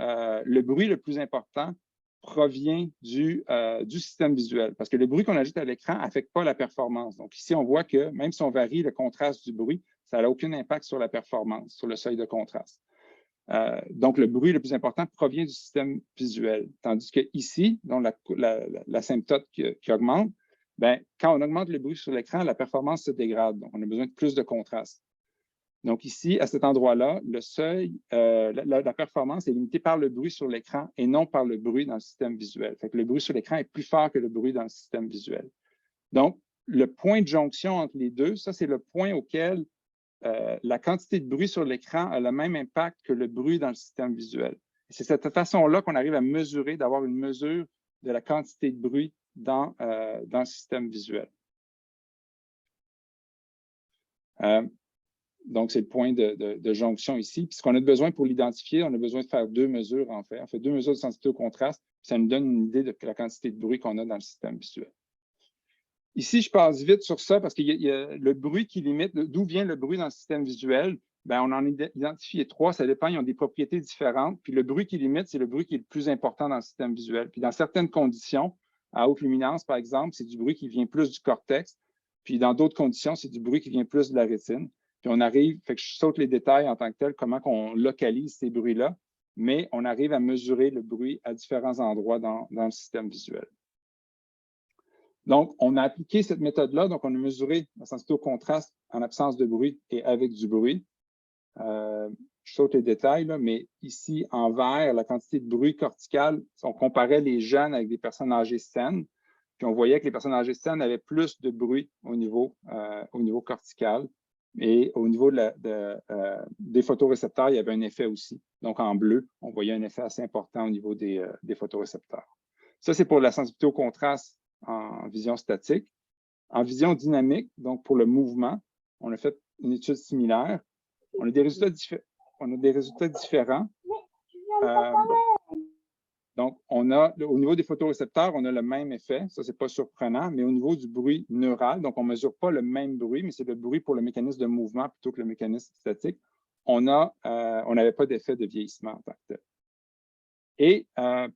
le bruit le plus important provient du système visuel, parce que le bruit qu'on ajoute à l'écran n'affecte pas la performance. Donc, ici, on voit que même si on varie le contraste du bruit, ça n'a aucun impact sur la performance, sur le seuil de contraste. Donc, le bruit le plus important provient du système visuel. Tandis que ici, donc l'asymptote qui augmente, ben, quand on augmente le bruit sur l'écran, la performance se dégrade. Donc, on a besoin de plus de contraste. Donc ici, à cet endroit-là, le seuil, la performance est limitée par le bruit sur l'écran et non par le bruit dans le système visuel. Fait que le bruit sur l'écran est plus fort que le bruit dans le système visuel. Donc, le point de jonction entre les deux, ça, c'est le point auquel la quantité de bruit sur l'écran a le même impact que le bruit dans le système visuel. C'est cette façon-là qu'on arrive à mesurer, d'avoir une mesure de la quantité de bruit dans le système visuel. Donc, c'est le point de jonction ici. Puis, ce qu'on a besoin pour l'identifier, on a besoin de faire deux mesures, en fait. On fait deux mesures de sensibilité au contraste. Ça nous donne une idée de la quantité de bruit qu'on a dans le système visuel. Ici, je passe vite sur ça parce qu'il y a le bruit qui limite. D'où vient le bruit dans le système visuel? Bien, on en a identifié trois. Ça dépend, ils ont des propriétés différentes. Puis, le bruit qui limite, c'est le bruit qui est le plus important dans le système visuel. Puis, dans certaines conditions, à haute luminance, par exemple, c'est du bruit qui vient plus du cortex. Puis, dans d'autres conditions, c'est du bruit qui vient plus de la rétine. Puis, on arrive, fait que je saute les détails en tant que tel, comment on localise ces bruits-là, mais on arrive à mesurer le bruit à différents endroits dans le système visuel. Donc, on a appliqué cette méthode-là. Donc, on a mesuré la sensibilité au contraste en absence de bruit et avec du bruit. Je saute les détails, là, mais ici, en vert, la quantité de bruit cortical, on comparait les jeunes avec des personnes âgées saines, puis on voyait que les personnes âgées saines avaient plus de bruit au niveau cortical. Et au niveau des photorécepteurs, il y avait un effet aussi. Donc, en bleu, on voyait un effet assez important au niveau des photorécepteurs. Ça, c'est pour la sensibilité au contraste en vision statique. En vision dynamique, donc pour le mouvement, on a fait une étude similaire. On a des résultats différents. Donc, au niveau des photorécepteurs, on a le même effet. Ça, ce n'est pas surprenant, mais au niveau du bruit neural, donc on ne mesure pas le même bruit, mais c'est le bruit pour le mécanisme de mouvement plutôt que le mécanisme statique. On n'avait pas d'effet de vieillissement en tant que tel. Et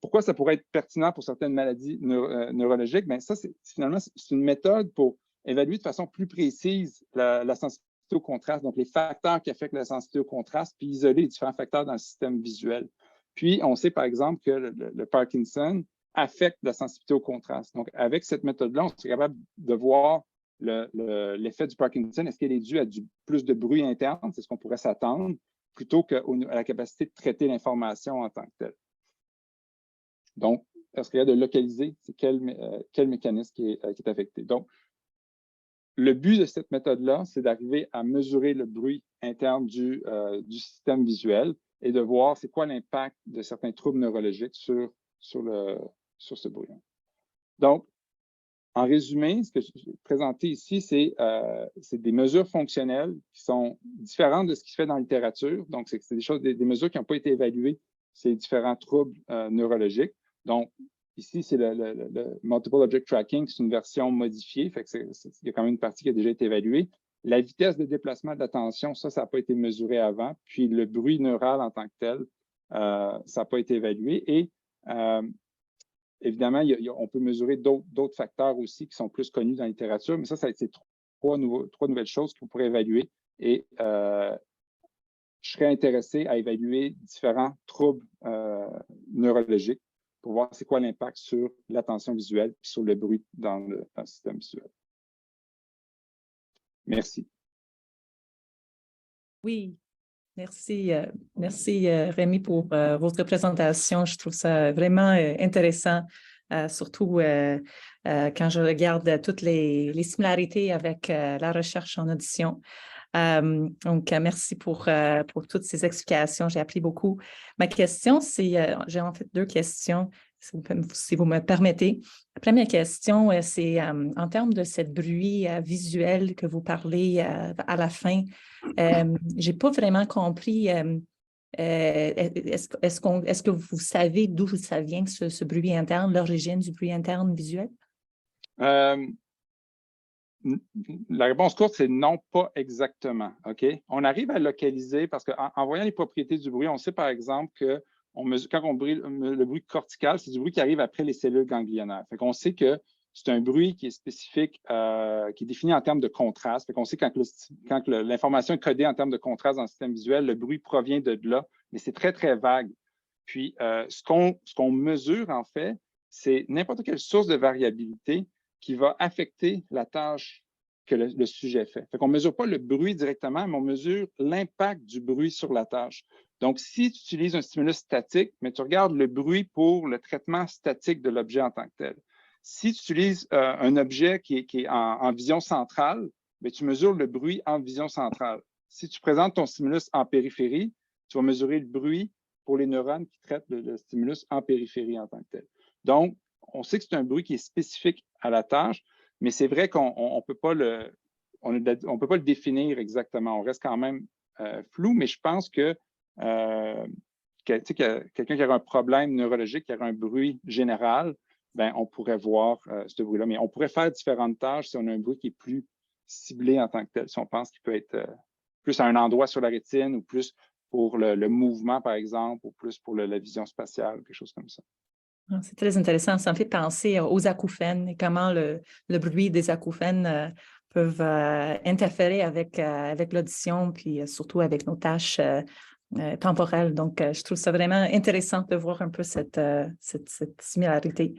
pourquoi ça pourrait être pertinent pour certaines maladies neurologiques? Bien, ça, finalement, c'est une méthode pour évaluer de façon plus précise la sensibilité au contraste, donc les facteurs qui affectent la sensibilité au contraste, puis isoler les différents facteurs dans le système visuel. Puis, on sait par exemple que le Parkinson affecte la sensibilité au contraste. Donc, avec cette méthode-là, on est capable de voir l'effet du Parkinson. Est-ce qu'il est dû à plus de bruit interne? C'est ce qu'on pourrait s'attendre, plutôt qu'à la capacité de traiter l'information en tant que telle. Donc, est-ce qu'il y a de localiser quel mécanisme qui est affecté? Donc, le but de cette méthode-là, c'est d'arriver à mesurer le bruit interne du système visuel et de voir c'est quoi l'impact de certains troubles neurologiques sur ce bruit. Donc, en résumé, ce que j'ai présenté ici, c'est des mesures fonctionnelles qui sont différentes de ce qui se fait dans la littérature. Donc, c'est des mesures qui n'ont pas été évaluées, ces différents troubles neurologiques. Donc, ici, c'est le Multiple Object Tracking, c'est une version modifiée, fait que il y a quand même une partie qui a déjà été évaluée. La vitesse de déplacement de l'attention, ça n'a pas été mesuré avant. Puis le bruit neural en tant que tel, ça n'a pas été évalué. Et évidemment, on peut mesurer d'autres facteurs aussi qui sont plus connus dans la littérature, mais ça c'est trois nouvelles choses qu'on pourrait évaluer. Et je serais intéressé à évaluer différents troubles neurologiques pour voir c'est quoi l'impact sur l'attention visuelle et sur le bruit dans le système visuel. Merci. Oui, merci Rémi pour votre présentation. Je trouve ça vraiment intéressant, surtout quand je regarde toutes les similarités avec la recherche en audition. Donc, merci pour toutes ces explications. J'ai appris beaucoup. Ma question, c'est, j'ai en fait deux questions, si vous me permettez. La première question, c'est en termes de ce bruit visuel que vous parlez à la fin. Je n'ai pas vraiment compris. Est-ce que vous savez d'où ça vient, ce bruit interne, l'origine du bruit interne visuel? La réponse courte, c'est non, pas exactement. OK? On arrive à localiser parce qu'en voyant les propriétés du bruit, on sait par exemple que quand on brille, le bruit cortical, c'est du bruit qui arrive après les cellules ganglionnaires. Fait qu'on sait que c'est un bruit qui est spécifique, qui est défini en termes de contraste. Fait qu'on sait quand l'information est codée en termes de contraste dans le système visuel, le bruit provient de là, mais c'est très, très vague. Puis, ce qu'on mesure, en fait, c'est n'importe quelle source de variabilité qui va affecter la tâche que le sujet fait. Fait qu'on ne mesure pas le bruit directement, mais on mesure l'impact du bruit sur la tâche. Donc, si tu utilises un stimulus statique, mais tu regardes le bruit pour le traitement statique de l'objet en tant que tel. Si tu utilises un objet qui est en vision centrale, mais tu mesures le bruit en vision centrale. Si tu présentes ton stimulus en périphérie, tu vas mesurer le bruit pour les neurones qui traitent le stimulus en périphérie en tant que tel. Donc, on sait que c'est un bruit qui est spécifique à la tâche, mais c'est vrai qu'on ne peut pas on peut pas le définir exactement. On reste quand même flou, mais je pense que quelqu'un qui a un problème neurologique, qui a un bruit général, ben, on pourrait voir ce bruit-là. Mais on pourrait faire différentes tâches si on a un bruit qui est plus ciblé en tant que tel. Si on pense qu'il peut être plus à un endroit sur la rétine ou plus pour le mouvement, par exemple, ou plus pour la vision spatiale, quelque chose comme ça. C'est très intéressant. Ça me fait penser aux acouphènes et comment le bruit des acouphènes peuvent interférer avec l'audition, puis surtout avec nos tâches temporelles. Donc, je trouve ça vraiment intéressant de voir un peu cette similarité.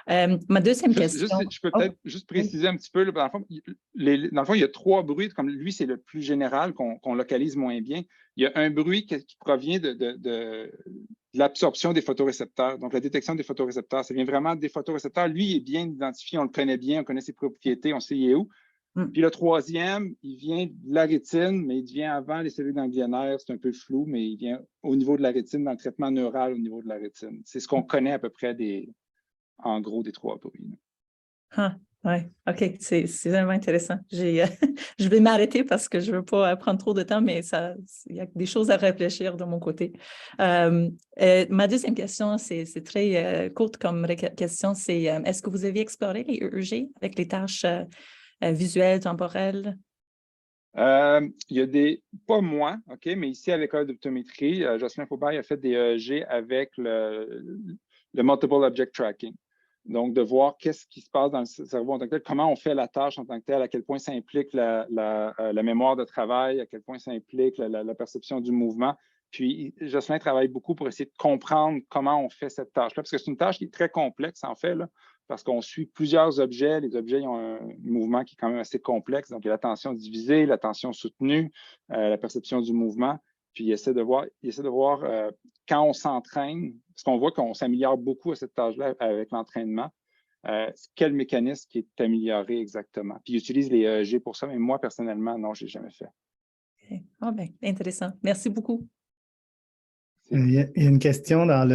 Ma deuxième question… Je peux peut-être juste préciser un petit peu. Là, dans le fond, il y a 3 bruits. Comme lui, c'est le plus général qu'on localise moins bien. Il y a un bruit qui provient de l'absorption des photorécepteurs, donc la détection des photorécepteurs. Ça vient vraiment des photorécepteurs. Lui, il est bien identifié, on le connaît bien, on connaît ses propriétés, on sait il est où. Puis le troisième, il vient de la rétine, mais il vient avant les cellules ganglionnaires. C'est un peu flou, mais il vient au niveau de la rétine, dans le traitement neural au niveau de la rétine. C'est ce qu'on connaît à peu près en gros des 3 bruits. Ah, oui, OK, c'est vraiment intéressant. Je vais m'arrêter parce que je ne veux pas prendre trop de temps, mais il y a des choses à réfléchir de mon côté. Ma deuxième question, c'est très courte comme question, c'est est-ce que vous avez exploré les EEG avec les tâches visuelles, temporelles? Il y a pas moi, OK, mais ici à l'école d'optométrie, Jocelyn Faubert a fait des EEG avec le Multiple Object Tracking. Donc, de voir qu'est-ce qui se passe dans le cerveau en tant que tel, comment on fait la tâche en tant que tel, à quel point ça implique la mémoire de travail, à quel point ça implique la perception du mouvement. Puis, Jocelyn travaille beaucoup pour essayer de comprendre comment on fait cette tâche-là, parce que c'est une tâche qui est très complexe, en fait, là, parce qu'on suit plusieurs objets. Les objets ils ont un mouvement qui est quand même assez complexe. Donc, il y a l'attention divisée, l'attention soutenue, la perception du mouvement. Puis, il essaie de voir quand on s'entraîne, parce qu'on voit qu'on s'améliore beaucoup à cette tâche-là avec l'entraînement, quel mécanisme qui est amélioré exactement. Puis, il utilise les EEG pour ça, mais moi, personnellement, non, je ne l'ai jamais fait. Okay. Ah, bien, intéressant. Merci beaucoup. Il y a une question dans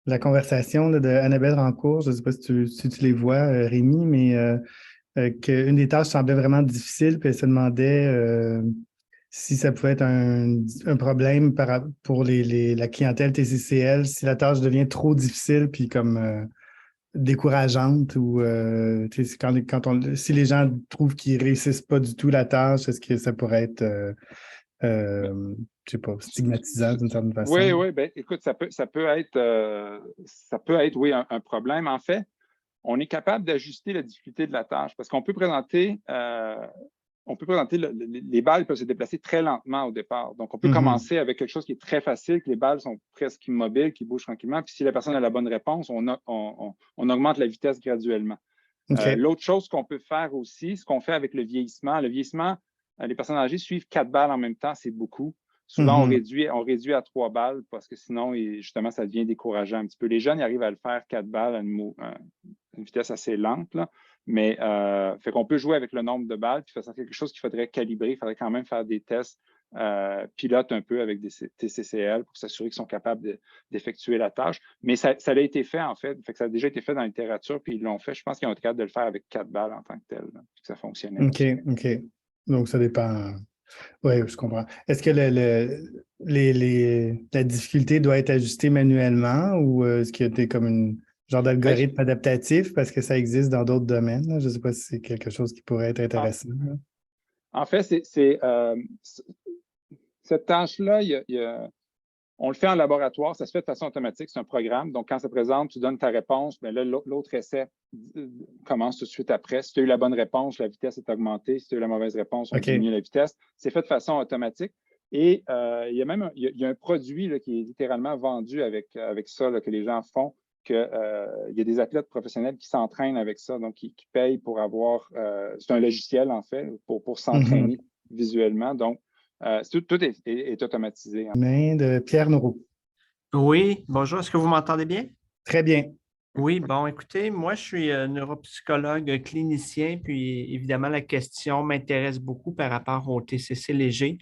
la conversation là, de Annabelle Rancourt. Je ne sais pas si tu les vois, Rémi, mais qu'une des tâches semblait vraiment difficile, puis elle se demandait si ça pouvait être un problème pour la clientèle TCCL, si la tâche devient trop difficile, puis comme décourageante, ou si les gens trouvent qu'ils ne réussissent pas du tout la tâche, est-ce que ça pourrait être, je ne sais pas, stigmatisant d'une certaine façon? Oui, bien, écoute, ça peut être, oui, un problème. En fait, on est capable d'ajuster la difficulté de la tâche parce qu'on peut présenter les balles peuvent se déplacer très lentement au départ. Donc, on peut commencer avec quelque chose qui est très facile, que les balles sont presque immobiles, qui bougent tranquillement. Puis, si la personne a la bonne réponse, on augmente la vitesse graduellement. Okay. L'autre chose qu'on peut faire aussi, ce qu'on fait avec le vieillissement, les personnes âgées suivent 4 balles en même temps, c'est beaucoup. Souvent, on réduit à 3 balles parce que sinon, justement, ça devient décourageant un petit peu. Les jeunes, ils arrivent à le faire 4 balles à une vitesse assez lente, là. Mais fait qu'on peut jouer avec le nombre de balles, puis c'est quelque chose qu'il faudrait calibrer. Il faudrait quand même faire des tests pilotes un peu avec des TCCL pour s'assurer qu'ils sont capables d'effectuer la tâche. Mais ça a été fait, en fait. Fait que ça a déjà été fait dans la littérature, puis ils l'ont fait. Je pense qu'ils ont été capables de le faire avec 4 balles en tant que tel, là, puis que ça fonctionnait. OK. Donc, ça dépend. Oui, je comprends. Est-ce que la difficulté doit être ajustée manuellement ou est-ce qu'il y a comme une genre d'algorithme adaptatif parce que ça existe dans d'autres domaines? Là? Je ne sais pas si c'est quelque chose qui pourrait être intéressant. En fait, cette tâche-là, on le fait en laboratoire, ça se fait de façon automatique, c'est un programme. Donc, quand ça présente, tu donnes ta réponse, bien là, l'autre essai commence tout de suite après. Si tu as eu la bonne réponse, la vitesse est augmentée. Si tu as eu la mauvaise réponse, on diminue la vitesse. C'est fait de façon automatique. Et il y a un produit là, qui est littéralement vendu avec ça, là, que les gens font. Il y a des athlètes professionnels qui s'entraînent avec ça, donc qui payent pour avoir… c'est un logiciel, en fait, pour s'entraîner visuellement. Donc, tout est automatisé. Main de Pierre Nourou. Oui, bonjour. Est-ce que vous m'entendez bien? Très bien. Oui, bon, écoutez, moi, je suis neuropsychologue clinicien, puis évidemment, la question m'intéresse beaucoup par rapport au TCC léger.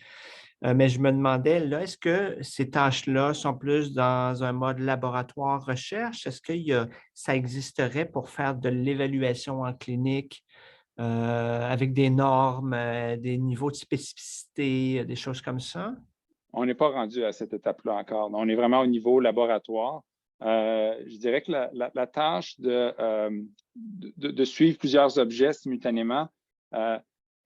Mais je me demandais, là, est-ce que ces tâches-là sont plus dans un mode laboratoire recherche? Est-ce que ça existerait pour faire de l'évaluation en clinique avec des normes, des niveaux de spécificité, des choses comme ça? On n'est pas rendu à cette étape-là encore. On est vraiment au niveau laboratoire. Je dirais que la tâche de suivre plusieurs objets simultanément,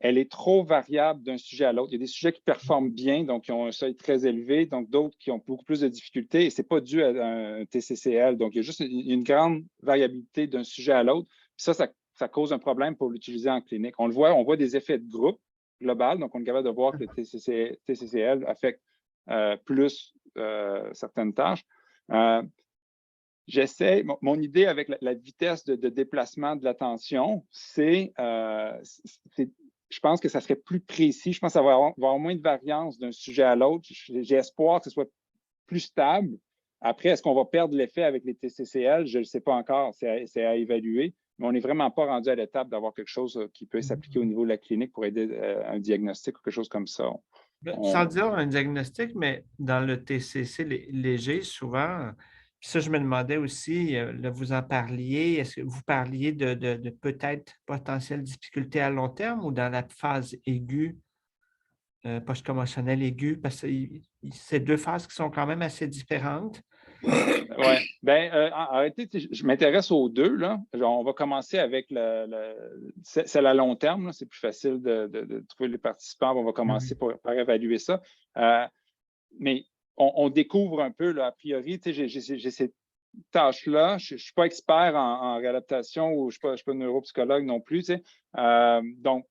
elle est trop variable d'un sujet à l'autre. Il y a des sujets qui performent bien, donc qui ont un seuil très élevé, donc d'autres qui ont beaucoup plus de difficultés, et ce n'est pas dû à un TCCL. Donc, il y a juste une grande variabilité d'un sujet à l'autre. Puis ça cause un problème pour l'utiliser en clinique. On le voit, on voit des effets de groupe global, donc on est capable de voir que le TCCL affecte plus certaines tâches. Mon idée avec la vitesse de déplacement de l'attention, je pense que ça serait plus précis. Je pense qu'il va y avoir moins de variance d'un sujet à l'autre. J'ai espoir que ce soit plus stable. Après, est-ce qu'on va perdre l'effet avec les TCCL? Je ne le sais pas encore. C'est à évaluer. Mais on n'est vraiment pas rendu à l'étape d'avoir quelque chose qui peut s'appliquer au niveau de la clinique pour aider un diagnostic ou quelque chose comme ça. Sans dire un diagnostic, mais dans le TCC léger, souvent, puis ça, je me demandais aussi, là, vous en parliez, est-ce que vous parliez de peut-être potentielles difficultés à long terme ou dans la phase aiguë, post-commotionnelle aiguë, parce que c'est deux phases qui sont quand même assez différentes. Oui. En réalité, je m'intéresse aux deux. Là. On va commencer avec celle à long terme. Là. C'est plus facile de trouver les participants. On va commencer par évaluer ça. Mais on découvre un peu, là, a priori, j'ai cette tâche-là. Je ne suis pas expert en réadaptation ou je ne suis pas neuropsychologue non plus. Donc,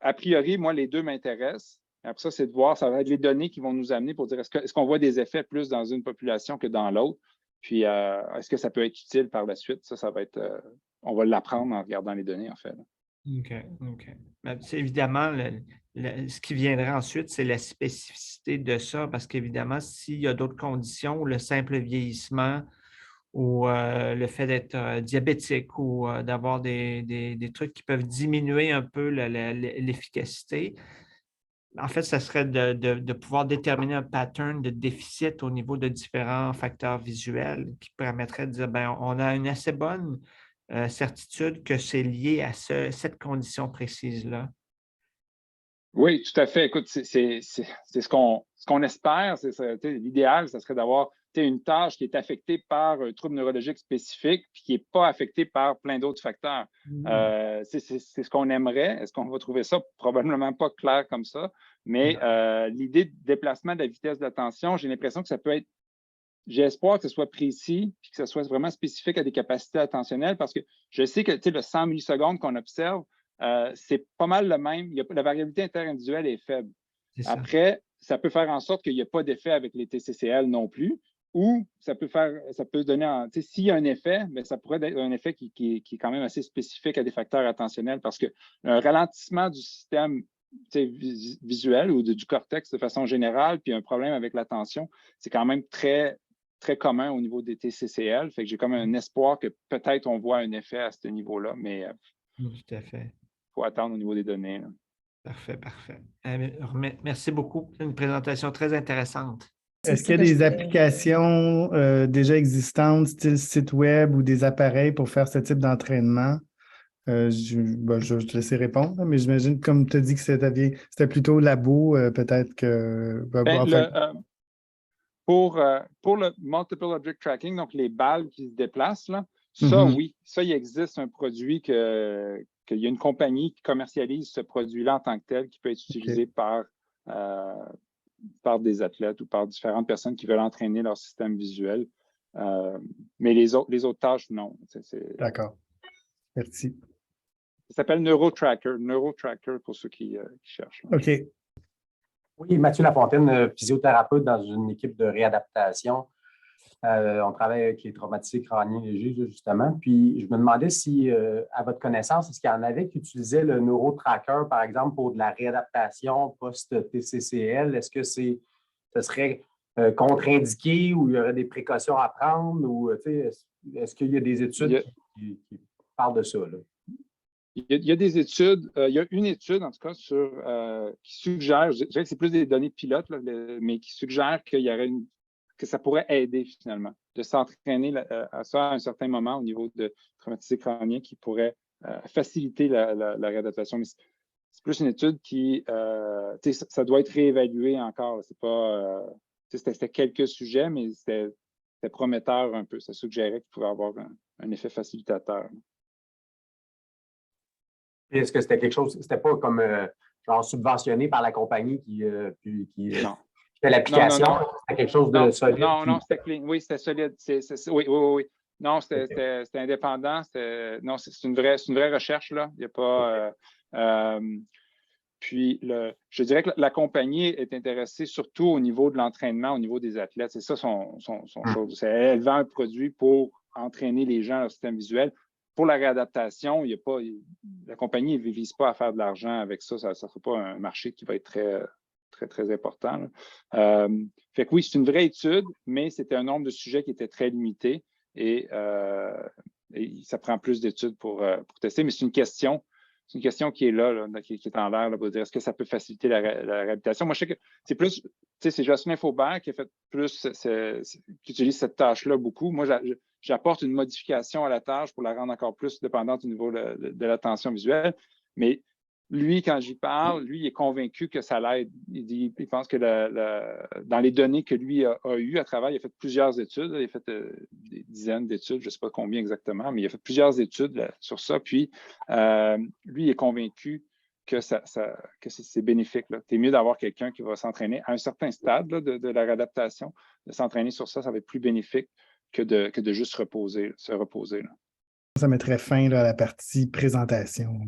a priori, moi, les deux m'intéressent. Après ça, c'est de voir, ça va être les données qui vont nous amener pour dire est-ce qu'on voit des effets plus dans une population que dans l'autre? Puis, est-ce que ça peut être utile par la suite? Ça va être, on va l'apprendre en regardant les données, en fait. OK. Évidemment, ce qui viendrait ensuite, c'est la spécificité de ça, parce qu'évidemment, s'il y a d'autres conditions, le simple vieillissement ou le fait d'être diabétique ou d'avoir des trucs qui peuvent diminuer un peu l'efficacité, en fait, ça serait de pouvoir déterminer un pattern de déficit au niveau de différents facteurs visuels qui permettrait de dire, bien, on a une assez bonne certitude que c'est lié à cette condition précise-là. Oui, tout à fait. Écoute, c'est ce qu'on espère. L'idéal, ça serait d'avoir une tâche qui est affectée par un trouble neurologique spécifique puis qui n'est pas affectée par plein d'autres facteurs. C'est ce qu'on aimerait. Est-ce qu'on va trouver ça? Probablement pas clair comme ça. Mais l'idée de déplacement de la vitesse de l'attention, j'ai l'impression que ça peut être. J'ai espoir que ce soit précis et que ce soit vraiment spécifique à des capacités attentionnelles parce que je sais que le 100 millisecondes qu'on observe, c'est pas mal le même. La variabilité interindividuelle est faible. Après, ça peut faire en sorte qu'il n'y a pas d'effet avec les TCCL non plus, ou ça peut donner, s'il y a un effet, mais ça pourrait être un effet qui est quand même assez spécifique à des facteurs attentionnels parce qu'un ralentissement du système visuel ou du cortex de façon générale, puis un problème avec l'attention, c'est quand même très, très commun au niveau des TCCL. Fait que j'ai comme un espoir que peut-être on voit un effet à ce niveau-là, mais tout à fait. Il faut attendre au niveau des données. Là. Parfait. Merci beaucoup. C'est une présentation très intéressante. Est-ce qu'il y a des applications déjà existantes, style site web ou des appareils pour faire ce type d'entraînement? Je vais te laisser répondre, mais j'imagine, comme tu as dit que c'était plutôt labo, peut-être que... Pour le Multiple Object Tracking, donc les balles qui se déplacent, là, ça, oui, ça, il existe un produit qu'il y a une compagnie qui commercialise ce produit-là en tant que tel qui peut être utilisé par des athlètes ou par différentes personnes qui veulent entraîner leur système visuel. Mais les autres tâches, non. D'accord. Merci. Ça s'appelle NeuroTracker pour ceux qui cherchent. Là. OK. Oui, Mathieu Lafontaine, physiothérapeute dans une équipe de réadaptation. On travaille avec les traumatisés crâniens légers, justement. Puis, je me demandais si, à votre connaissance, est-ce qu'il y en avait qui utilisaient le NeuroTracker, par exemple, pour de la réadaptation post-TCCL? Est-ce que ce serait contre-indiqué ou il y aurait des précautions à prendre? Ou est-ce qu'il y a des études qui parlent de ça? Là? Il y a des études, il y a une étude en tout cas qui suggère, je dirais que c'est plus des données pilotes, là, mais qui suggère qu'il y aurait que ça pourrait aider finalement de s'entraîner à ça à un certain moment au niveau de traumatisé crânien qui pourrait faciliter la réadaptation. Mais c'est plus une étude qui, ça doit être réévalué encore. C'est pas, c'était quelques sujets, mais c'était prometteur un peu. Ça suggérait qu'il pouvait avoir un effet facilitateur. Est-ce que c'était quelque chose, c'était pas comme genre subventionné par la compagnie qui fait l'application? C'était quelque chose de solide? Non, c'était clean. Oui, c'était solide. Oui. Non, c'était indépendant. Non, c'est une vraie recherche, là. Il n'y a pas. Puis, je dirais que la compagnie est intéressée surtout au niveau de l'entraînement, au niveau des athlètes. C'est ça son chose. Elle vend un produit pour entraîner les gens à leur système visuel. Pour la réadaptation, la compagnie ne vise pas à faire de l'argent avec ça. Ça ne sera pas un marché qui va être très important. Fait que oui, c'est une vraie étude, mais c'était un nombre de sujets qui était très limité et ça prend plus d'études pour tester. Mais c'est une question qui est là qui est en l'air pour dire est-ce que ça peut faciliter la réhabilitation. Moi, je sais que c'est plus, c'est Jocelyn Faubert qui a fait plus, qui utilise cette tâche-là beaucoup. Moi, j'apporte une modification à la tâche pour la rendre encore plus dépendante au niveau de l'attention visuelle. Mais lui, quand j'y parle, lui, il est convaincu que ça l'aide. Il pense que dans les données que lui a eues à travers, il a fait plusieurs études. Il a fait des dizaines d'études, je ne sais pas combien exactement, mais il a fait plusieurs études sur ça. Puis, lui, il est convaincu que c'est bénéfique. C'est mieux d'avoir quelqu'un qui va s'entraîner à un certain stade de la réadaptation, de s'entraîner sur ça, ça va être plus bénéfique que de juste se reposer. Là. Ça mettrait fin à la partie présentation.